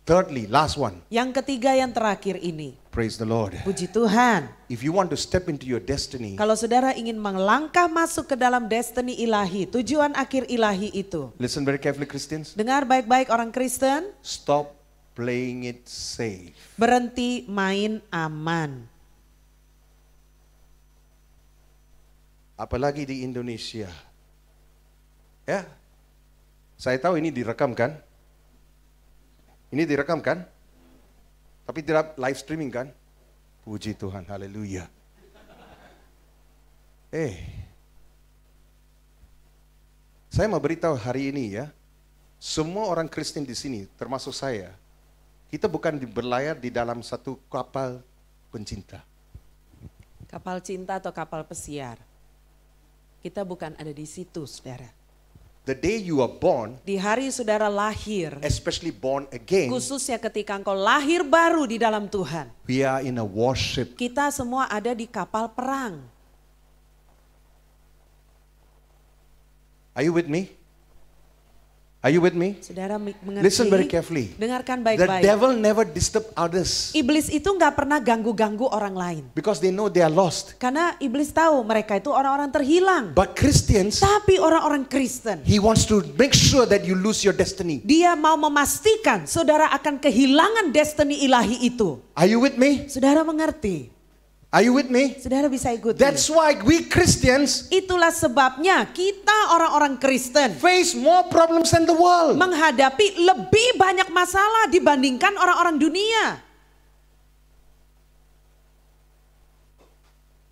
Thirdly, last one. Yang ketiga yang terakhir ini, Praise the Lord. puji Tuhan. If you want to step into your destiny, Kalau saudara ingin melangkah masuk ke dalam destiny ilahi, tujuan akhir ilahi itu. listen very carefully, Christians. Dengar baik-baik orang Kristen, Stop playing it safe. berhenti main aman. Apalagi di Indonesia. Ya, saya tahu ini direkam kan? Ini direkam kan? Tapi tidak live streaming kan? Puji Tuhan, haleluya. Saya mau beritahu hari ini ya, semua orang Kristen di sini, termasuk saya, kita bukan berlayar di dalam satu kapal pencinta. Kapal cinta atau kapal pesiar. Kita bukan ada di situ, saudara. The day you are born, Di hari saudara lahir, especially born again, khususnya ketika engkau lahir baru di dalam Tuhan, we are in a warship. kita semua ada di kapal perang. Are you with me? Are you with me? Saudara mengerti? Listen very carefully. Dengarkan The baik-baik. devil never disturb others Iblis itu nggak pernah ganggu-ganggu orang lain. because they know they are lost. Karena iblis tahu mereka itu orang-orang terhilang. But Christians, Tapi orang-orang Kristen, he wants to make sure that you lose your destiny. dia mau memastikan saudara akan kehilangan destiny ilahi itu. Are you with me? Saudara mengerti? Are you with me? Saudara bisa ikuti. That's why we Christians Itulah sebabnya kita orang-orang Kristen face more problems than the world. menghadapi lebih banyak masalah dibandingkan orang-orang dunia.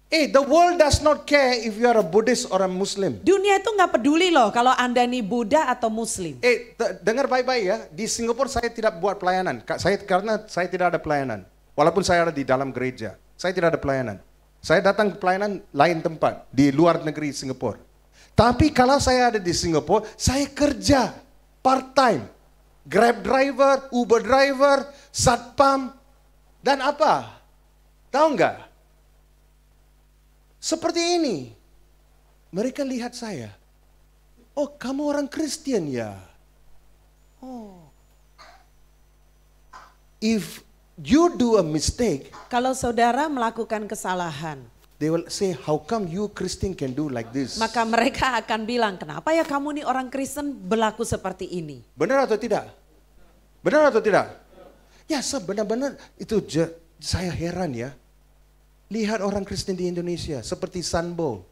Hey, the world does not care if you are a Buddhist or a Muslim. Dunia itu nggak peduli loh kalau Anda nih Buddha atau Muslim. Eh, dengar baik-baik ya. Di Singapura saya tidak buat pelayanan. Karena saya tidak ada pelayanan. Walaupun saya ada di dalam gereja, saya tidak ada pelayanan. Saya datang ke pelayanan lain tempat di luar negeri Singapura. Tapi kalau saya ada di Singapura, saya kerja part time. Grab driver, Uber driver, satpam, dan apa? Tahu nggak? Seperti ini. Mereka lihat saya. Oh, kamu orang Kristen ya? Oh. If you do a mistake, Kalau saudara melakukan kesalahan, they will say, how come you Christian can do like this? maka mereka akan bilang, kenapa ya kamu nih orang Kristen berlaku seperti ini? Benar atau tidak? Benar atau tidak? Ya, benar-benar itu saya heran ya. Lihat orang Kristen di Indonesia seperti Sanbo.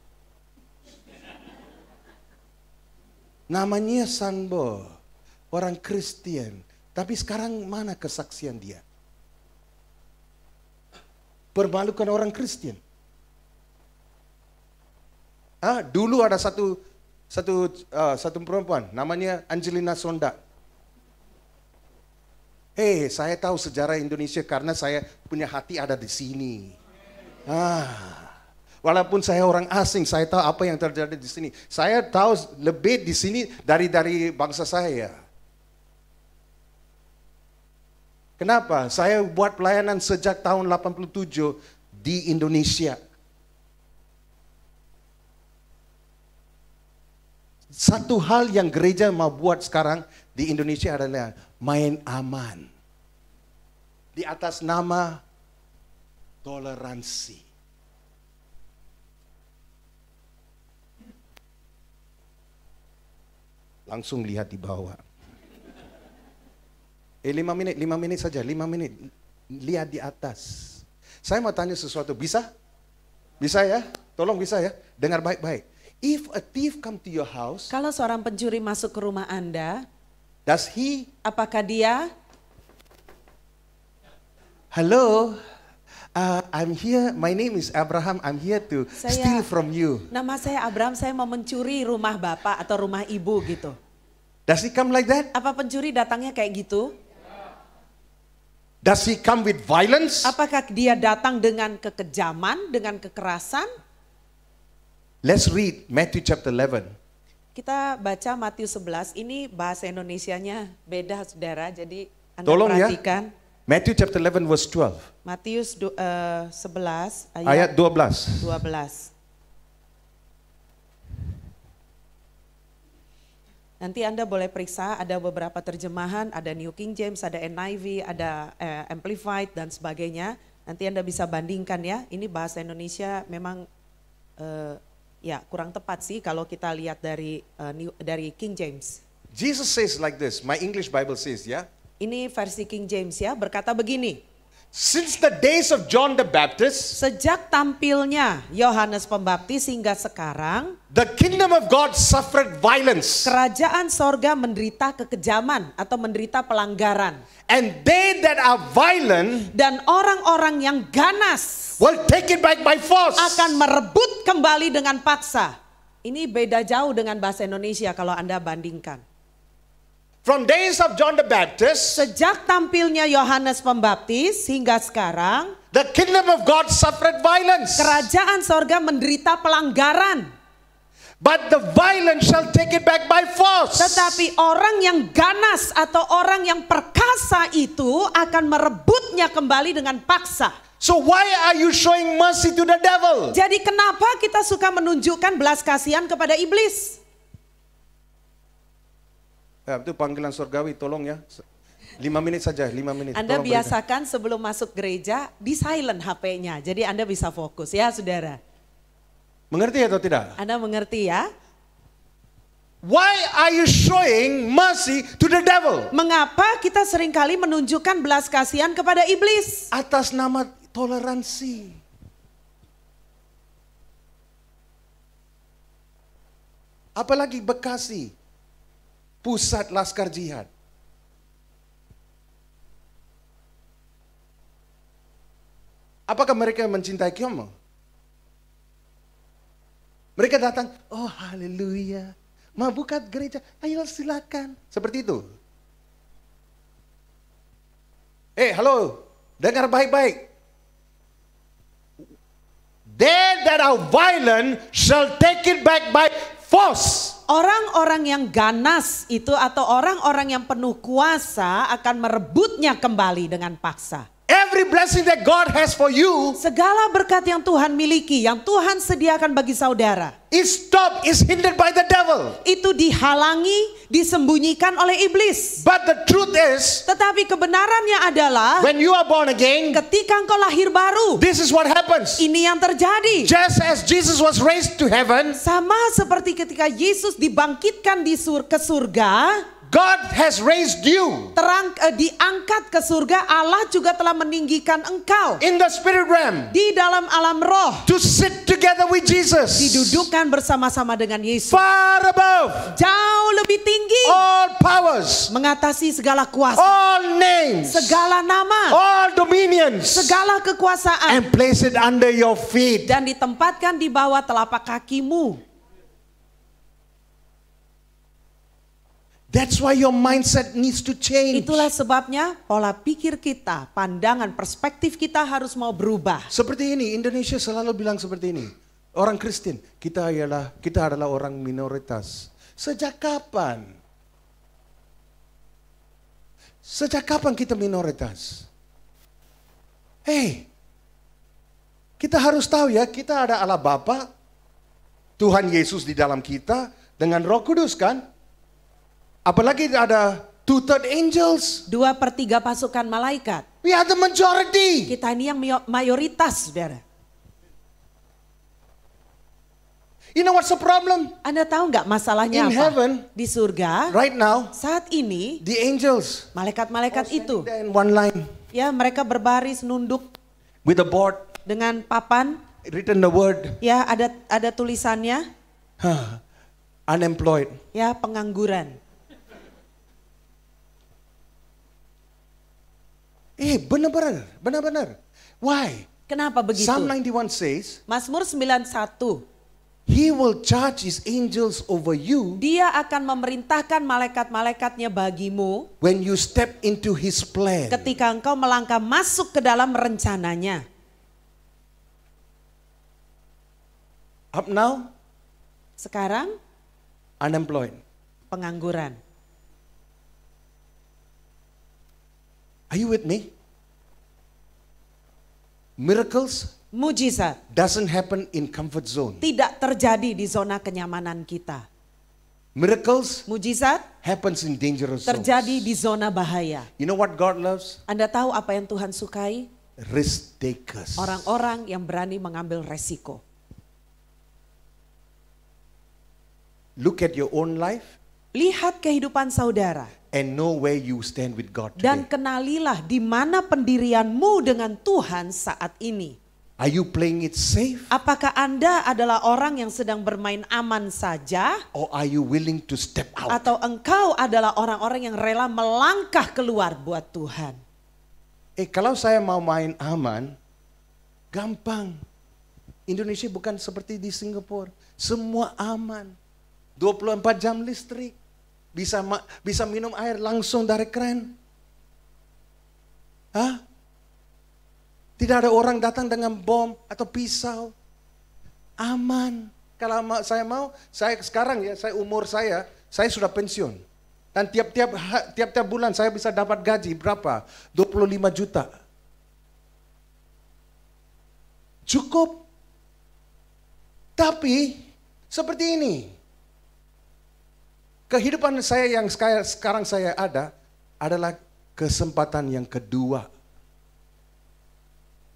Namanya Sanbo, orang Kristen. Tapi sekarang mana kesaksian dia? Permalukan orang Kristen. Dulu ada satu perempuan namanya Angelina Sonda. Saya tahu sejarah Indonesia karena saya punya hati ada di sini. Walaupun saya orang asing, saya tahu apa yang terjadi di sini. Saya tahu lebih di sini dari bangsa saya. Kenapa? Saya buat pelayanan sejak tahun 87 di Indonesia. Satu hal yang gereja mau buat sekarang di Indonesia adalah main aman. Di atas nama toleransi. Langsung lihat di bawah. 5 menit saja, 5 menit. Lihat di atas. Saya mau tanya sesuatu, bisa? Bisa ya? Tolong bisa ya? Dengar baik-baik. If a thief come to your house, Kalau seorang pencuri masuk ke rumah Anda, does he, apakah dia, hello, I'm here, my name is Abraham, I'm here to steal from you. nama saya Abraham, saya mau mencuri rumah bapak atau rumah ibu gitu. Does he come like that? Apa pencuri datangnya kayak gitu? Does he come with violence? Apakah dia datang dengan kekejaman, dengan kekerasan? Let's read Matthew chapter 11. Kita baca Matius 11, ini bahasa Indonesianya beda saudara, jadi Anda Tolong ya. perhatikan. Matthew chapter 11 verse 12. Matius 11 Ayat 12. 12. Nanti Anda boleh periksa, ada beberapa terjemahan, ada New King James, ada NIV, ada Amplified dan sebagainya. Nanti Anda bisa bandingkan ya, ini bahasa Indonesia memang ya kurang tepat sih kalau kita lihat dari King James. Jesus says like this, my English Bible says, yeah. Ini versi King James ya, berkata begini. Since the days of John the Baptist, Sejak tampilnya Yohanes Pembaptis hingga sekarang, the kingdom of God suffered violence, kerajaan sorga menderita kekejaman atau menderita pelanggaran. and they that are violent Dan orang-orang yang ganas will take it back by force. akan merebut kembali dengan paksa. Ini beda jauh dengan bahasa Indonesia kalau Anda bandingkan. From days of John the Baptist, Sejak tampilnya Yohanes Pembaptis hingga sekarang, the kingdom of God suffered violence, kerajaan sorga menderita pelanggaran. but the violent shall take it back by force. Tetapi orang yang ganas atau orang yang perkasa itu akan merebutnya kembali dengan paksa. So why are you showing mercy to the devil? Jadi kenapa kita suka menunjukkan belas kasihan kepada iblis? Ya, itu panggilan surgawi, tolong ya. 5 menit saja, 5 menit. Anda Tolong berikan. biasakan sebelum masuk gereja di silent HP-nya. Jadi Anda bisa fokus ya saudara. Mengerti atau tidak? Anda mengerti ya? Why are you showing mercy to the devil? Mengapa kita seringkali menunjukkan belas kasihan kepada iblis? Atas nama toleransi. Apalagi Bekasi, pusat laskar jihad. Apakah mereka mencintai kamu? Mereka datang, oh haleluya, mau buka gereja, ayo silakan. Seperti itu. Halo, dengar baik-baik. They that are violent shall take it back by force. Orang-orang yang ganas itu atau orang-orang yang penuh kuasa akan merebutnya kembali dengan paksa. Every blessing that God has for you Segala berkat yang Tuhan miliki, yang Tuhan sediakan bagi saudara, is stopped, is hindered by the devil. itu dihalangi, disembunyikan oleh iblis. But the truth is, Tetapi kebenarannya adalah when you are born again, ketika engkau lahir baru, this is what happens. ini yang terjadi. Just as Jesus was raised to heaven, Sama seperti ketika Yesus dibangkitkan ke surga, God has raised you diangkat ke surga, Allah juga telah meninggikan engkau in the spirit realm di dalam alam roh, to sit together with Jesus. didudukkan bersama-sama dengan Yesus. Far above Jauh lebih tinggi, all powers, mengatasi segala kuasa, all names, segala nama, all dominions, segala kekuasaan, and place it under your feet. dan ditempatkan di bawah telapak kakimu. That's why your mindset needs to change. Itulah sebabnya pola pikir kita, pandangan, perspektif kita harus mau berubah. Seperti ini, Indonesia selalu bilang seperti ini. Orang Kristen, kita adalah orang minoritas. Sejak kapan? Sejak kapan kita minoritas? Kita harus tahu ya, kita ada Allah Bapa, Tuhan Yesus di dalam kita, dengan Roh Kudus kan? Apalagi ada 2/3 angels. 2/3 pasukan malaikat. We are the majority. Kita ini yang mayoritas, saudara. You know what's the problem? Anda tahu nggak masalahnya In apa? heaven, Di surga, right now, saat ini, the angels malaikat-malaikat itu, in one line ya mereka berbaris nunduk with a board, dengan papan, written the word, ya ada tulisannya, unemployed. ya pengangguran. Benar-benar. Why? Kenapa begitu? Psalm 91 says, Mazmur 91, He will charge His angels over you Dia akan memerintahkan malaikat-malaikatnya bagimu when you step into His plan. ketika engkau melangkah masuk ke dalam rencananya. Up now, Sekarang unemployed. pengangguran. Are you with me? Miracles Mujizat doesn't happen in comfort zone. tidak terjadi di zona kenyamanan kita. Miracles Mujizat happens in dangerous zones. terjadi di zona bahaya. You know what God loves? Anda tahu apa yang Tuhan sukai? Risk takers. Orang-orang yang berani mengambil resiko. Look at your own life Lihat kehidupan saudara and know where you stand with God dan today. kenalilah di mana pendirianmu dengan Tuhan saat ini. Are you playing it safe? Apakah Anda adalah orang yang sedang bermain aman saja? Or are you willing to step out? Atau engkau adalah orang-orang yang rela melangkah keluar buat Tuhan? Kalau saya mau main aman, gampang. Indonesia bukan seperti di Singapura. Semua aman. 24 jam listrik. Bisa minum air langsung dari keran. Tidak ada orang datang dengan bom atau pisau. Aman. Kalau saya sekarang ya, saya sudah pensiun. Dan tiap bulan saya bisa dapat gaji berapa? 25 juta. Cukup. Tapi seperti ini. Kehidupan saya yang sekarang saya ada adalah kesempatan yang kedua.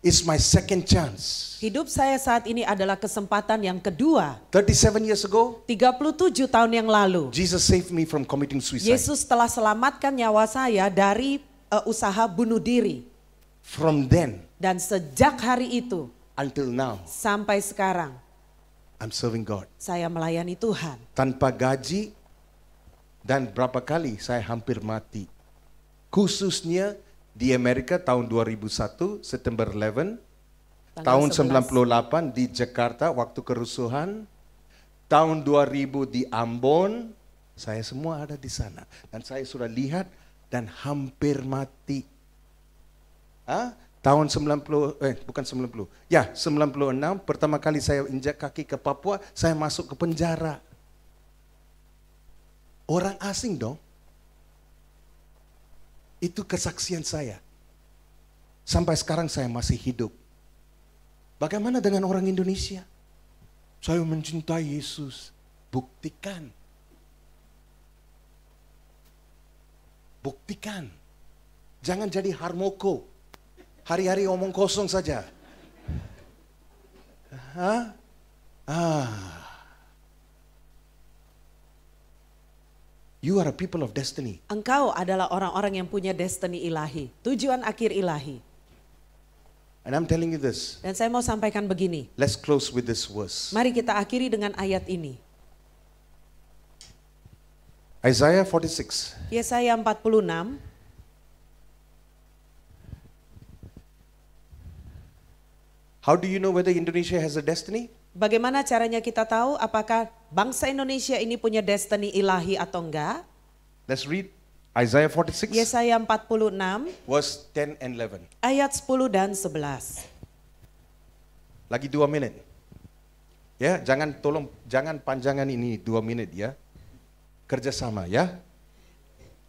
It's my second chance. Hidup saya saat ini adalah kesempatan yang kedua. 37 years ago, 37 tahun yang lalu, Jesus saved me from committing suicide. Yesus telah selamatkan nyawa saya dari usaha bunuh diri. From then Dan sejak hari itu until now, sampai sekarang, I'm serving God. saya melayani Tuhan. Tanpa gaji dan berapa kali saya hampir mati. Khususnya di Amerika tahun 2001, September 11, tahun 98 di Jakarta waktu kerusuhan, tahun 2000 di Ambon, saya semua ada di sana. Dan saya sudah lihat dan hampir mati. Tahun 96, pertama kali saya injak kaki ke Papua, saya masuk ke penjara. Orang asing dong. Itu kesaksian saya. Sampai sekarang saya masih hidup. Bagaimana dengan orang Indonesia? Saya mencintai Yesus. Buktikan. Buktikan. Jangan jadi harmoko. Hari-hari omong kosong saja. You are a people of destiny. Engkau adalah orang-orang yang punya destiny ilahi, tujuan akhir ilahi. And I'm telling you this. Dan saya mau sampaikan begini. Let's close with this verse. Mari kita akhiri dengan ayat ini. Isaiah 46. Yesaya 46. How do you know whether Indonesia has a destiny? Bagaimana caranya kita tahu apakah bangsa Indonesia ini punya destiny ilahi atau enggak? Let's read Isaiah 46. Yesaya 46 Verse 10 and 11. ayat 10 dan 11. Lagi 2 menit. Ya, jangan panjangan ini 2 menit ya. Kerjasama ya.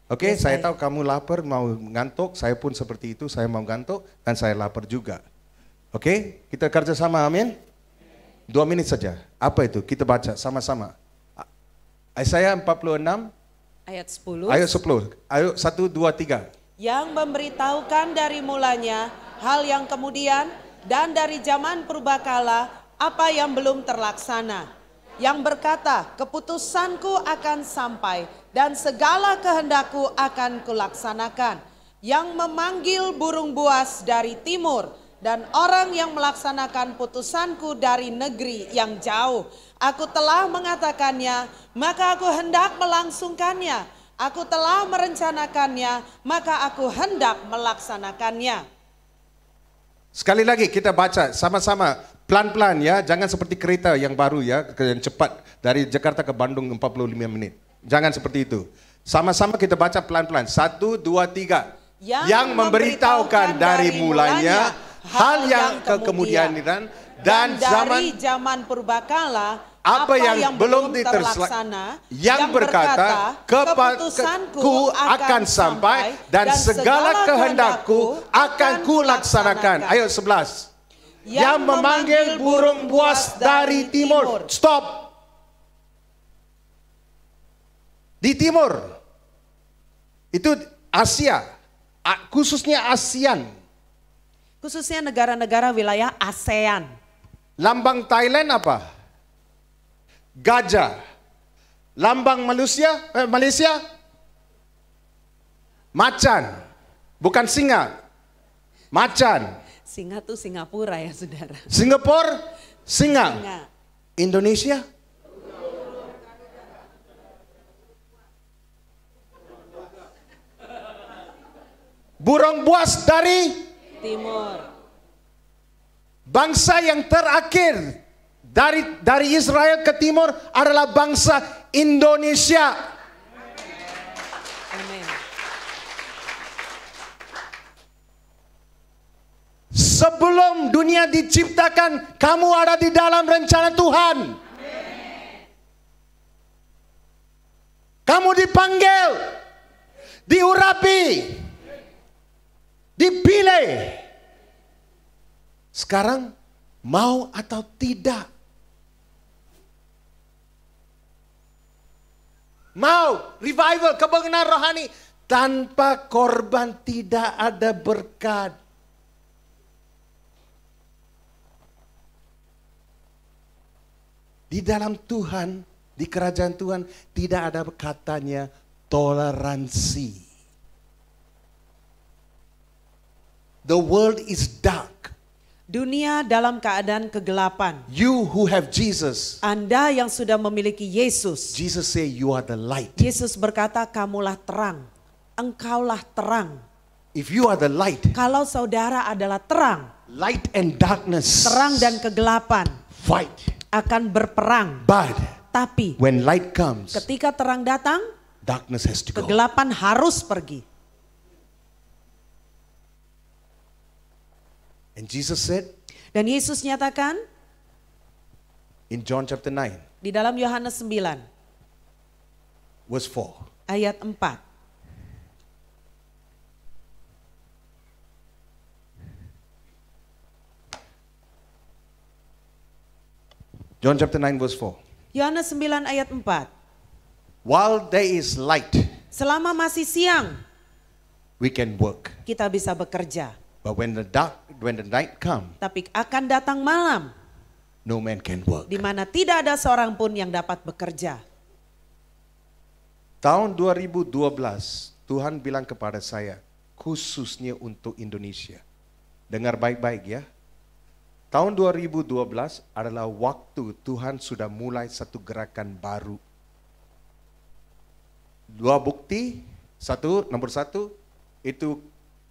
Oke, Yes, saya baik. tahu kamu lapar, mau ngantuk, saya pun seperti itu, saya mau ngantuk dan saya lapar juga. Oke, kita kerjasama, amin. 2 menit saja. Apa itu? Kita baca sama-sama. Isaiah 46 Ayat 10. ayat 10. Ayo 1, 2, 3. Yang memberitahukan dari mulanya hal yang kemudian dan dari zaman purbakala apa yang belum terlaksana. Yang berkata, keputusanku akan sampai dan segala kehendakku akan kulaksanakan. Yang memanggil burung buas dari timur dan orang yang melaksanakan putusanku dari negeri yang jauh. Aku telah mengatakannya, maka aku hendak melangsungkannya. Aku telah merencanakannya, maka aku hendak melaksanakannya. Sekali lagi kita baca sama-sama pelan-pelan ya, jangan seperti kereta yang baru ya, yang cepat dari Jakarta ke Bandung 45 menit. Jangan seperti itu. Sama-sama kita baca pelan-pelan. 1, 2, 3. Yang memberitahukan dari mulanya hal yang kemudian dan dari zaman purbakala apa yang belum terlaksana, yang berkata keputusanku akan sampai dan segala kehendakku akan kulaksanakan. Ayo 11. Yang memanggil burung buas dari timur. Stop. Di timur. Itu Asia. Khususnya ASEAN. Khususnya negara-negara wilayah ASEAN. Lambang Thailand apa? Gajah. Lambang Malaysia? Macan. Bukan singa. Macan. Singa tuh Singapura ya saudara. Singapura? Singa. Singa. Indonesia? Burung buas dari Timur. bangsa yang terakhir dari Israel ke timur adalah bangsa Indonesia. Amin. Sebelum dunia diciptakan, kamu ada di dalam rencana Tuhan. Kamu dipanggil, diurapi, dipilih. Sekarang mau atau tidak? mau revival, kebangkitan rohani. Tanpa korban tidak ada berkat. Di dalam Tuhan, di kerajaan Tuhan tidak ada katanya toleransi. The world is dark. Dunia dalam keadaan kegelapan. You who have Jesus, Anda yang sudah memiliki Yesus. Jesus say you are the light. Yesus berkata, kamulah terang. Engkaulah terang. If you are the light, Kalau saudara adalah terang, light and darkness terang dan kegelapan fight. akan berperang. But Tapi when light comes, ketika terang datang, darkness has to go. kegelapan harus pergi. And Jesus said Dan Yesus nyatakan in John chapter 9, di dalam Yohanes 9 verse 4. ayat 4. John chapter 9 verse 4. Yohanes 9 ayat 4. While there is light, Selama masih siang, we can work. kita bisa bekerja. But when the night come, Tapi akan datang malam, no man can work. di mana tidak ada seorang pun yang dapat bekerja. Tahun 2012, Tuhan bilang kepada saya, khususnya untuk Indonesia. Dengar baik-baik ya. Tahun 2012 adalah waktu Tuhan sudah mulai satu gerakan baru. Dua bukti, nomor satu, itu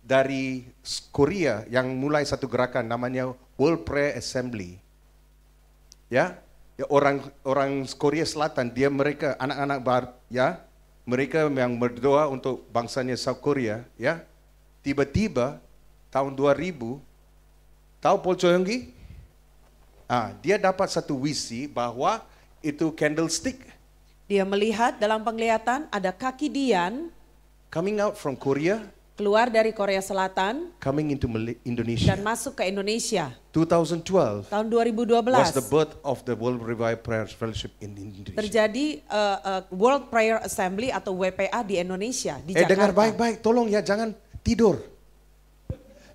dari Korea yang mulai satu gerakan namanya World Prayer Assembly. Ya, orang Korea Selatan, mereka anak-anak baru, ya, mereka yang berdoa untuk bangsanya South Korea, ya. Tiba-tiba tahun 2000, tahu Paul Choyonggi? Dia dapat satu visi bahwa itu candlestick Dia melihat dalam penglihatan ada kaki Dian coming out from Korea, keluar dari Korea Selatan coming into Indonesia. dan masuk ke Indonesia. 2012 Tahun 2012 was the birth of the World Revival Prayer Fellowship in Indonesia. terjadi World Prayer Assembly atau WPA di Indonesia, di Jakarta. Dengar baik-baik, tolong ya, jangan tidur.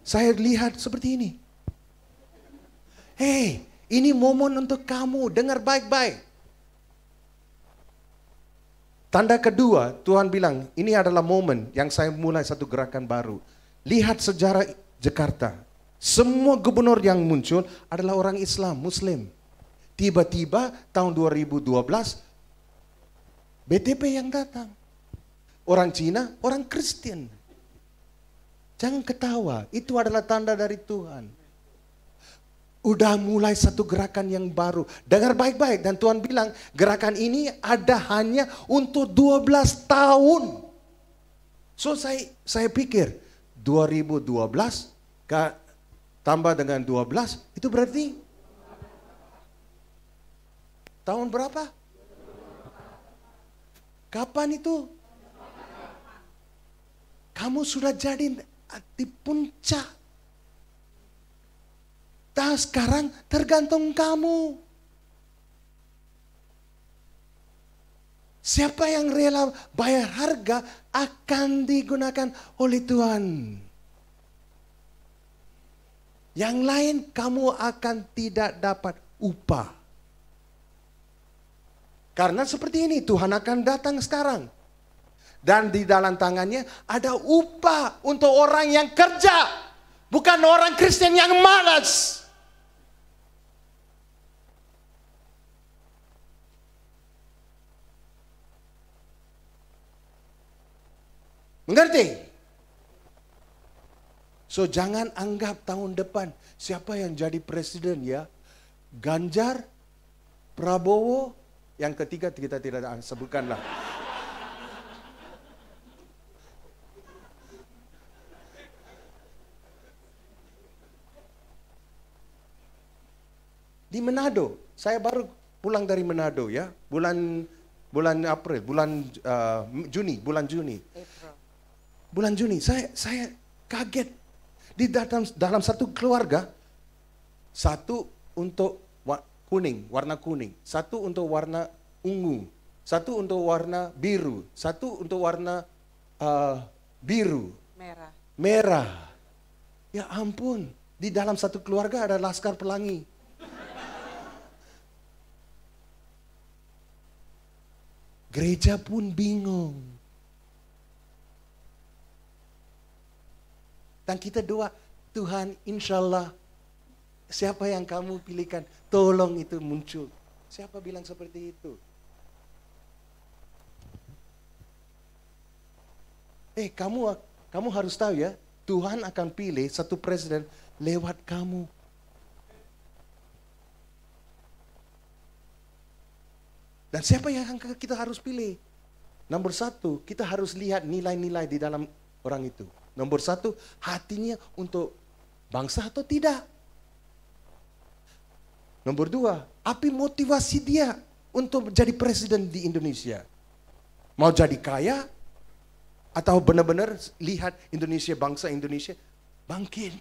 Saya lihat seperti ini. Ini momen untuk kamu, dengar baik-baik. Tanda kedua, Tuhan bilang, ini adalah momen yang saya mulai satu gerakan baru. Lihat sejarah Jakarta. Semua gubernur yang muncul adalah orang Islam, Muslim. Tiba-tiba tahun 2012, BTP yang datang. Orang Cina, orang Kristen. Jangan ketawa, itu adalah tanda dari Tuhan. Udah mulai satu gerakan yang baru. Dengar baik-baik, dan Tuhan bilang gerakan ini ada hanya untuk 12 tahun. So saya pikir 2012 tambah dengan 12 itu berarti tahun berapa? Kapan itu? Kamu sudah jadi di puncak. Nah, sekarang tergantung kamu. Siapa yang rela bayar harga akan digunakan oleh Tuhan. Yang lain kamu akan tidak dapat upah. Karena seperti ini Tuhan akan datang sekarang. Dan di dalam tangannya ada upah untuk orang yang kerja. Bukan orang Kristen yang malas. Mengerti? So jangan anggap tahun depan siapa yang jadi presiden ya. Ganjar, Prabowo, yang ketiga kita tidak sebutkanlah. Di Manado, saya baru pulang dari Manado ya, bulan April, bulan Juni. Bulan Juni, saya kaget. Di dalam satu keluarga, satu untuk warna kuning, satu untuk warna ungu, satu untuk warna biru, satu untuk warna biru, Merah. merah. Ya ampun, di dalam satu keluarga ada Laskar Pelangi. Gereja pun bingung. Dan kita doa, Tuhan insya Allah siapa yang kamu pilihkan, tolong itu muncul. Siapa bilang seperti itu? Kamu harus tahu ya, Tuhan akan pilih satu presiden lewat kamu. Dan siapa yang kita harus pilih? Nomor satu, kita harus lihat nilai-nilai di dalam orang itu. Nomor satu, hatinya untuk bangsa atau tidak. Nomor dua, apa motivasi dia untuk menjadi presiden di Indonesia? Mau jadi kaya? Atau benar-benar lihat Indonesia, bangsa Indonesia bangkit?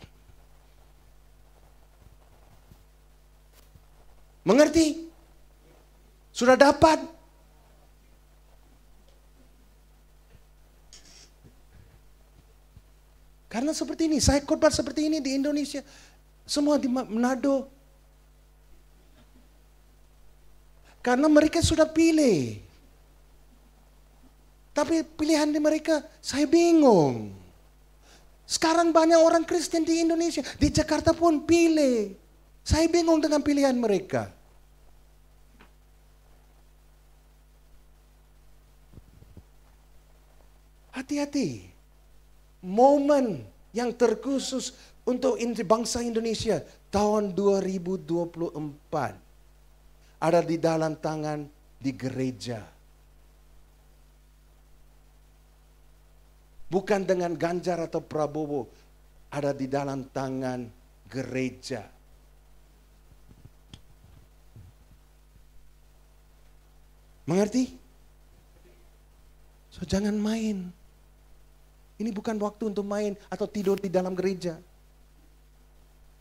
Mengerti? Sudah dapat? Karena seperti ini, saya khotbah seperti ini di Indonesia. Semua di Manado. Karena mereka sudah pilih. Tapi pilihan di mereka, saya bingung. Sekarang banyak orang Kristen di Indonesia. Di Jakarta pun pilih. Saya bingung dengan pilihan mereka. Hati-hati. Momen yang terkhusus untuk bangsa Indonesia tahun 2024 ada di dalam tangan di gereja. Bukan dengan Ganjar atau Prabowo, ada di dalam tangan gereja. Mengerti? So jangan main. Ini bukan waktu untuk main atau tidur di dalam gereja.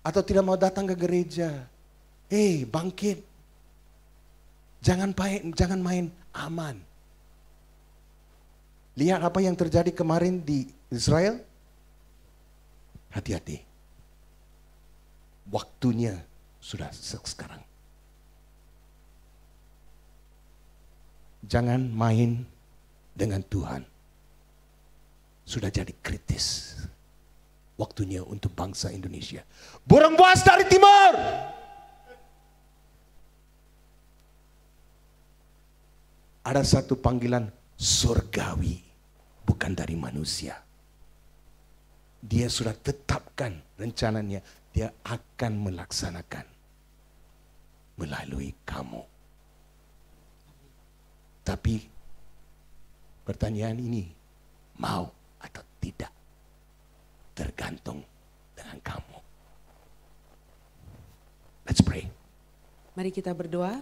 Atau tidak mau datang ke gereja. Bangkit. Jangan main aman. Lihat apa yang terjadi kemarin di Israel. Hati-hati. Waktunya sudah sekarang. Jangan main dengan Tuhan. Sudah jadi kritis. Waktunya untuk bangsa Indonesia. Burung buas dari timur. Ada satu panggilan surgawi. Bukan dari manusia. Dia sudah tetapkan rencananya. Dia akan melaksanakan. Melalui kamu. Tapi pertanyaan ini. Mau atau tidak, tergantung dengan kamu. Let's pray. Mari kita berdoa.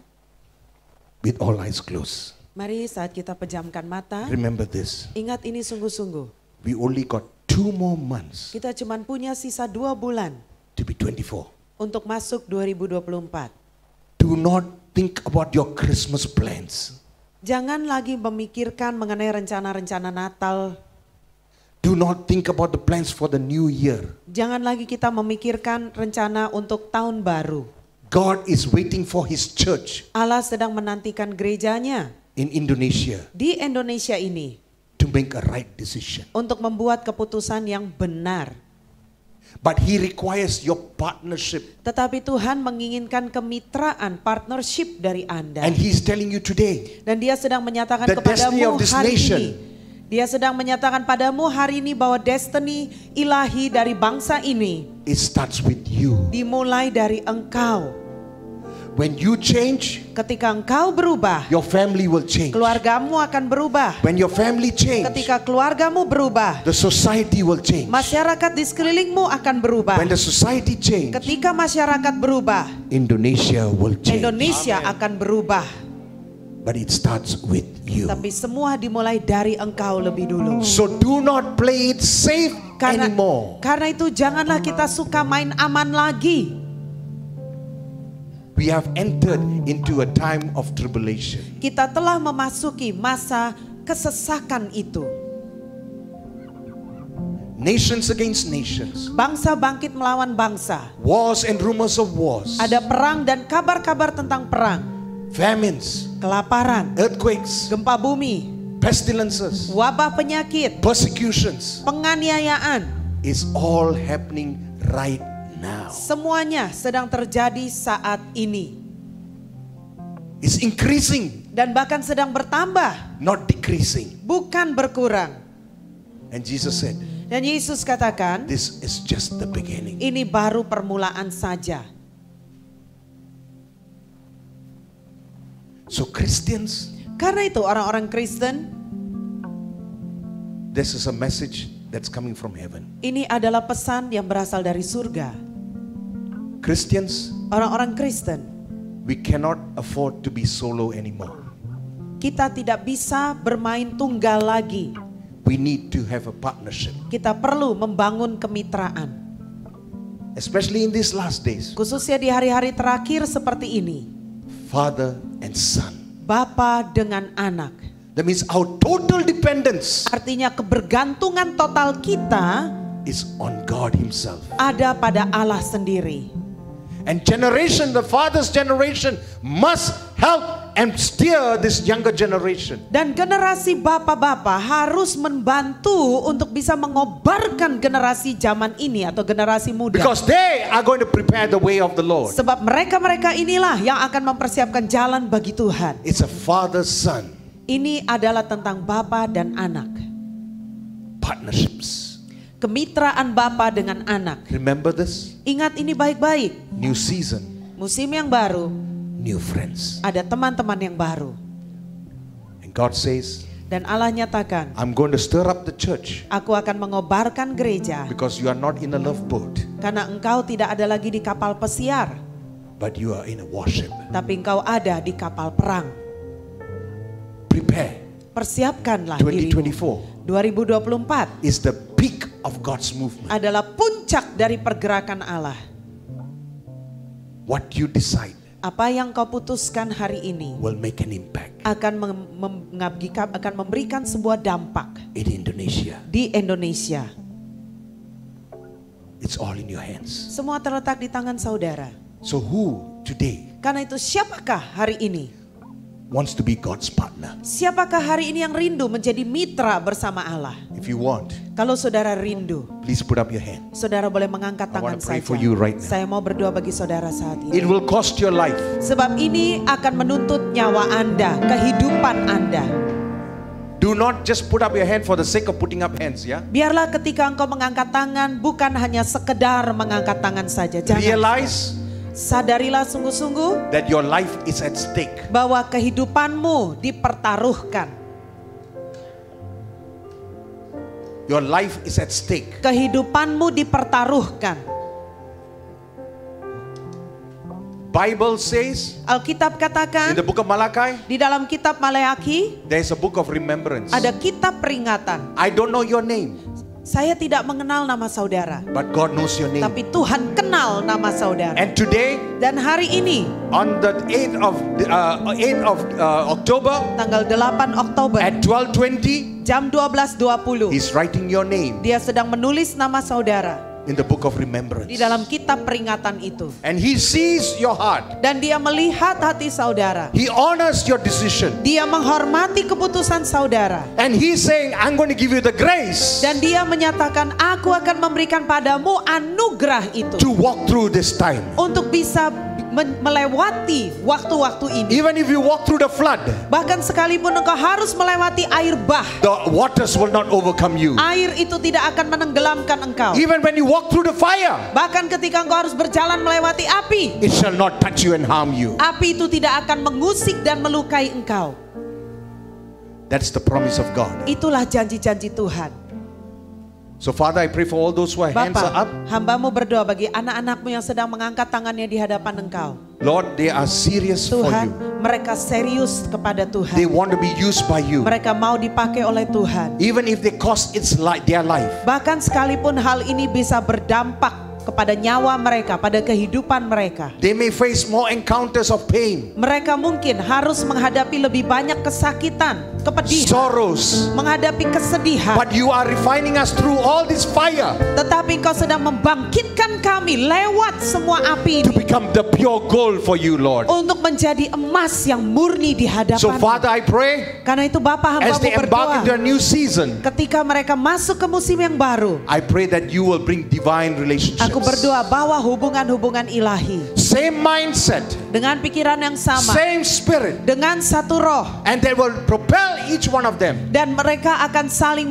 With all eyes closed. Mari saat kita pejamkan mata. Remember this. Ingat ini sungguh-sungguh. We only got 2 more months. Kita cuma punya sisa 2 bulan. To be 24. Untuk masuk 2024. Do not think about your Christmas plans. Jangan lagi memikirkan mengenai rencana-rencana Natal. Do not think about the plans for the new year. Jangan lagi kita memikirkan rencana untuk tahun baru. God is waiting for His church. Allah sedang menantikan gerejanya. In Indonesia. Di Indonesia ini. To make a right decision. Untuk membuat keputusan yang benar. But He requires your partnership. Tetapi Tuhan menginginkan kemitraan, partnership dari Anda. And He's telling you today. Dan Dia sedang menyatakan the kepadamu hari nation. ini. Dia sedang menyatakan padamu hari ini bahwa destiny ilahi dari bangsa ini. It starts with you. Dimulai dari engkau. When you change, ketika engkau berubah, your family will change. Keluargamu akan berubah. When your family change, ketika keluargamu berubah, the society will change. Masyarakat di sekelilingmu akan berubah. When the society change, ketika masyarakat berubah, Indonesia will change. Indonesia akan berubah. But it starts with you. Tapi semua dimulai dari engkau lebih dulu. So do not play it safe anymore. Karena itu janganlah kita suka main aman lagi. we have entered into a time of tribulation. Kita telah memasuki masa kesesakan itu. Nations against nations. Bangsa bangkit melawan bangsa. Wars and rumors of wars. Ada perang dan kabar-kabar tentang perang. Famines. Kelaparan. Earthquakes. Gempa bumi. Pestilences. Wabah penyakit. Persecutions. Penganiayaan. Is all happening right now. Semuanya sedang terjadi saat ini. It's increasing. Dan bahkan sedang bertambah. Not decreasing. Bukan berkurang. And Jesus said, dan Yesus katakan, this is just the beginning. Ini baru permulaan saja. So Christians, karena itu orang-orang Kristen, this is a message that's coming from heaven. Ini adalah pesan yang berasal dari surga. Christians, orang-orang Kristen, we cannot afford to be solo anymore. Kita tidak bisa bermain tunggal lagi. We need to have a partnership. Kita perlu membangun kemitraan. Especially in these last days. Khususnya di hari-hari terakhir seperti ini. Father and son. Bapa dengan anak. That means our total dependence. Artinya kebergantungan total kita is on God Himself. Ada pada Allah sendiri. And generation, the father's generation must help and steer this younger generation. Dan generasi bapak-bapak harus membantu untuk bisa mengobarkan generasi zaman ini atau generasi muda. Because they are going to prepare the way of the Lord. Sebab mereka-mereka inilah yang akan mempersiapkan jalan bagi Tuhan. It's a father son. Ini adalah tentang bapa dan anak. Partnerships. Kemitraan bapa dengan anak. Remember this? Ingat ini baik-baik. New season. Musim yang baru. New friends. Ada teman-teman yang baru. And God says, dan Allah nyatakan, I'm going to stir up the church. Aku akan mengobarkan gereja. Because you are not in a love boat. Karena engkau tidak ada lagi di kapal pesiar. But you are in a warship. Tapi engkau ada di kapal perang. Prepare. Persiapkanlah 2024 2024 is the peak of God's movement. Adalah puncak dari pergerakan Allah. What you decide, apa yang kau putuskan hari ini, will make an impact. Akan memberikan sebuah dampak in Indonesia. Di Indonesia. It's all in your hands. Semua terletak di tangan saudara. So who today? Karena itu siapakah hari ini? Wants to be God's partner. Siapakah hari ini yang rindu menjadi mitra bersama Allah? If you want, kalau saudara rindu, please put up your hand. Saudara boleh mengangkat tangan saja. For you right now. Saya mau berdoa bagi saudara saat ini. It will cost your life. Sebab ini akan menuntut nyawa Anda, kehidupan Anda. Do not just put up your hand for the sake of putting up hands, ya. Biarlah ketika engkau mengangkat tangan bukan hanya sekedar mengangkat tangan saja. Jangan. Realize. Sadarilah sungguh-sungguh that your life is at stake. Bahwa kehidupanmu dipertaruhkan. Your life is at stake. Kehidupanmu dipertaruhkan. Bible says, Alkitab katakan, in the book of Malachi, di dalam kitab Maleakhi, there is a book of remembrance. Ada kitab peringatan. I don't know your name. Saya tidak mengenal nama saudara. But God knows your name. Tapi Tuhan kenal nama saudara. And today, dan hari ini, on the 8th of October, tanggal 8 Oktober, at 12:20, jam 12.20, He's writing your name. Dia sedang menulis nama saudara. In the book of remembrance. Di dalam kitab peringatan itu. And He sees your heart. Dan Dia melihat hati saudara. He honors your decision. Dia menghormati keputusan saudara. And He's saying, I'm going to give you the grace. Dan Dia menyatakan, aku akan memberikan padamu anugerah itu. To walk through this time. Untuk bisa melewati waktu-waktu ini. Even if you walk through the flood, bahkan sekalipun engkau harus melewati air bah, the waters will not overcome you. Air itu tidak akan menenggelamkan engkau. Even when you walk through the fire, bahkan ketika engkau harus berjalan melewati api, it shall not touch you and harm you. Api itu tidak akan mengusik dan melukai engkau. That's the promise of God. Itulah janji-janji Tuhan. So Father, I pray for all those who are hands are up. Hambamu berdoa bagi anak-anakmu yang sedang mengangkat tangannya di hadapan engkau. Lord, they are serious Tuhan, for you. Mereka serius kepada Tuhan. They want to be used by you. Mereka mau dipakai oleh Tuhan. Even if they cost their life. Bahkan sekalipun hal ini bisa berdampak kepada nyawa mereka, pada kehidupan mereka. They may face more encounters of pain, Mereka mungkin harus menghadapi lebih banyak kesakitan, kepedihan, sorrows. menghadapi kesedihan. But you are refining us through all this fire Tetapi Engkau sedang membangkitkan kami lewat semua api to ini become the pure gold for you, Lord. untuk menjadi emas yang murni di So hadapan. Father, I pray Karena itu Bapa, as hamba-Mu they embark into a berdoa, new season, ketika mereka masuk ke musim yang baru, I pray that you will bring divine relationships. aku berdoa bawa hubungan-hubungan ilahi Same mindset, dengan pikiran yang sama, same spirit, dengan satu roh, and that will propel each one of them dan mereka akan saling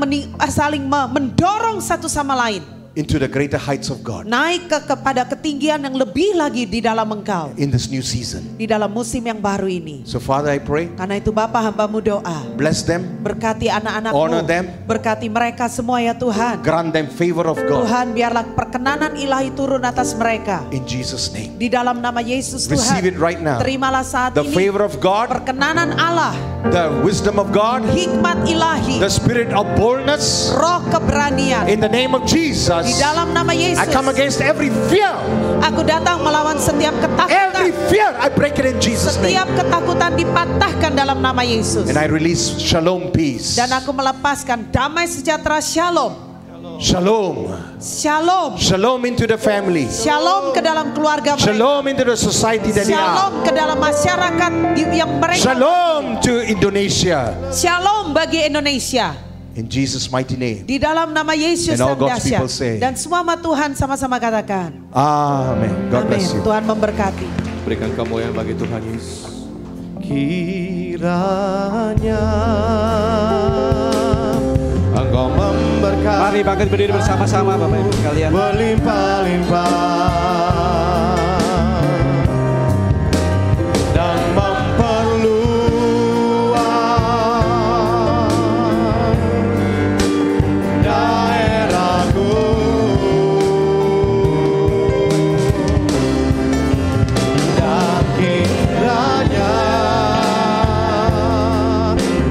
mendorong satu sama lain into the greater heights of God naik kepada ketinggian yang lebih lagi di dalam Engkau, in this new season. di dalam musim yang baru ini. So Father, I pray, Karena itu Bapa, hamba-Mu doa, bless them, berkati Honor anak-anak-Mu, them. berkati mereka semua ya Tuhan. grant them favor of God Tuhan, biarlah perkenanan ilahi turun atas mereka. in Jesus' name. Di dalam nama Yesus Receive Tuhan, it right now. terimalah saat The ini favor of God, perkenanan Allah, the wisdom of God, hikmat ilahi, the spirit of boldness roh keberanian. in the name of Di Jesus. dalam nama I Yesus, come against every fear. aku datang melawan setiap Every ketakutan. fear, I break it in Jesus' name. Setiap ketakutan dipatahkan dalam nama Yesus. And I release shalom peace. Dan aku melepaskan damai sejahtera shalom. Shalom. Shalom. Shalom into the family. Shalom ke dalam keluarga mereka. Shalom into the society that they are. Shalom ke dalam masyarakat yang mereka. Shalom to Indonesia. Shalom bagi Indonesia. In Jesus' mighty name. Di dalam nama Yesus And all yang God's dahsyat. people say, Dan semua umat Tuhan sama-sama katakan, Amen. God amin. bless you. Tuhan memberkati. Berikan kemuliaan bagi Tuhan Yesus. Kiranya Engkau memberkati, Mari bangkit berdiri bersama-sama Bapak Ibu sekalian. berlimpah-limpah dan memperluas daerahku, dan kiranya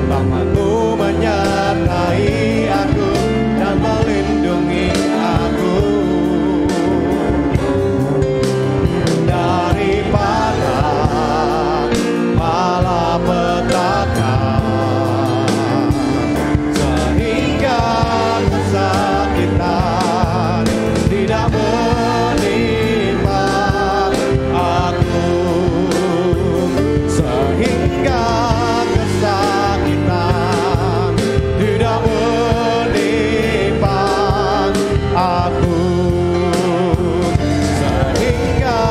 tangan-Mu menyertai aku dan melindungi aku daripada malapetaka, sehingga kesakitan tidak menimpa aku, sehingga kesakitan tidak menimpa aku, sehingga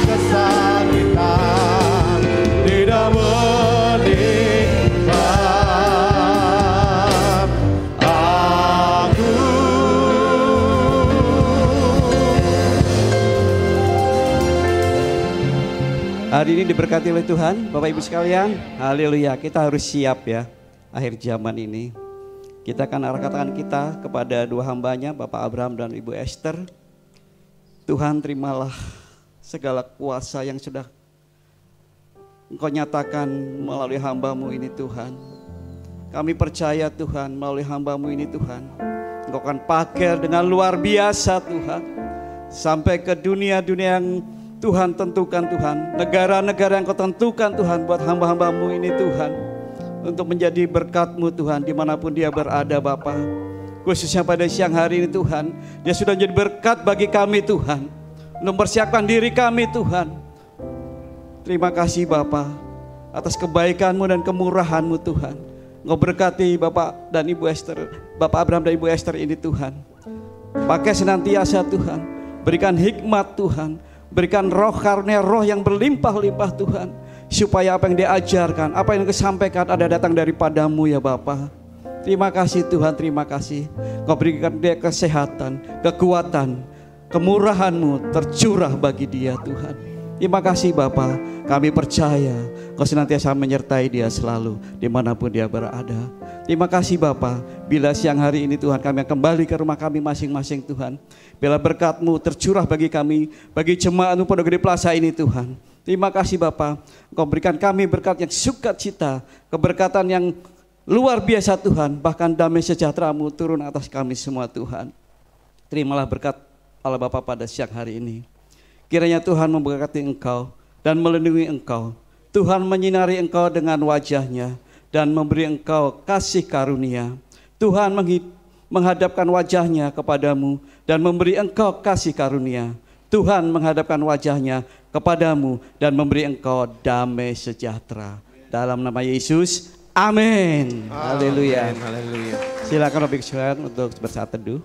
kesakitan tidak menimpa aku. Hari ini diberkati oleh Tuhan, Bapak Ibu sekalian. Haleluya, kita harus siap ya. Akhir zaman ini kita akan arahkan tangan kita kepada dua hambanya, Bapak Abraham dan Ibu Esther. Tuhan, terimalah segala kuasa yang sudah Engkau nyatakan melalui hamba-Mu ini Tuhan. Kami percaya Tuhan, melalui hamba-Mu ini Tuhan, Engkau akan pakai dengan luar biasa Tuhan, sampai ke dunia-dunia yang Tuhan tentukan Tuhan, negara-negara yang Kau tentukan Tuhan buat hamba-hamba-Mu ini Tuhan, untuk menjadi berkat-Mu Tuhan dimanapun dia berada Bapa. Khususnya pada siang hari ini Tuhan, dia sudah menjadi berkat bagi kami Tuhan, untuk mempersiapkan diri kami Tuhan. Terima kasih Bapa atas kebaikan-Mu dan kemurahan-Mu Tuhan. Engkau berkati Bapak dan Ibu Esther, Bapak Abraham dan Ibu Esther ini Tuhan. Pakai senantiasa Tuhan, berikan hikmat Tuhan, berikan roh karunia roh yang berlimpah-limpah Tuhan, supaya apa yang diajarkan, apa yang disampaikan ada datang daripada-Mu ya Bapa. Terima kasih Tuhan, terima kasih. Kau berikan dia kesehatan, kekuatan, kemurahan-Mu tercurah bagi dia Tuhan. Terima kasih Bapa, kami percaya Kau senantiasa menyertai dia selalu dimanapun dia berada. Terima kasih Bapa, bila siang hari ini Tuhan kami akan kembali ke rumah kami masing-masing Tuhan. Bila berkat-Mu tercurah bagi kami, bagi jemaat-Mu Pondok Gede Plaza ini Tuhan. Terima kasih Bapa, Engkau berikan kami berkat yang sukacita, keberkatan yang luar biasa Tuhan. Bahkan damai sejahtera-Mu turun atas kami semua Tuhan. Terimalah berkat oleh Bapa pada siang hari ini. Kiranya Tuhan memberkati engkau dan melindungi engkau. Tuhan menyinari engkau dengan wajah-Nya dan memberi engkau kasih karunia. Tuhan menghadapkan wajah-Nya kepadamu dan memberi engkau kasih karunia. Tuhan menghadapkan wajah-Nya kepadamu dan memberi engkau damai sejahtera. Dalam nama Yesus, amin. Haleluya. Silakan Bapak Ibu untuk bersaat teduh.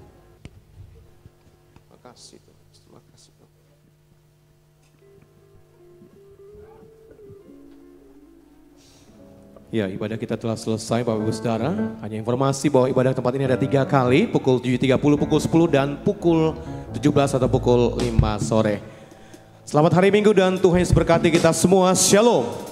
Ya, ibadah kita telah selesai Bapak Ibu Saudara. Hanya informasi bahwa ibadah tempat ini ada 3 kali, pukul 7.30, pukul 10, dan pukul 17 atau pukul 5 sore. Selamat hari Minggu dan Tuhan Yesus berkati kita semua. Shalom.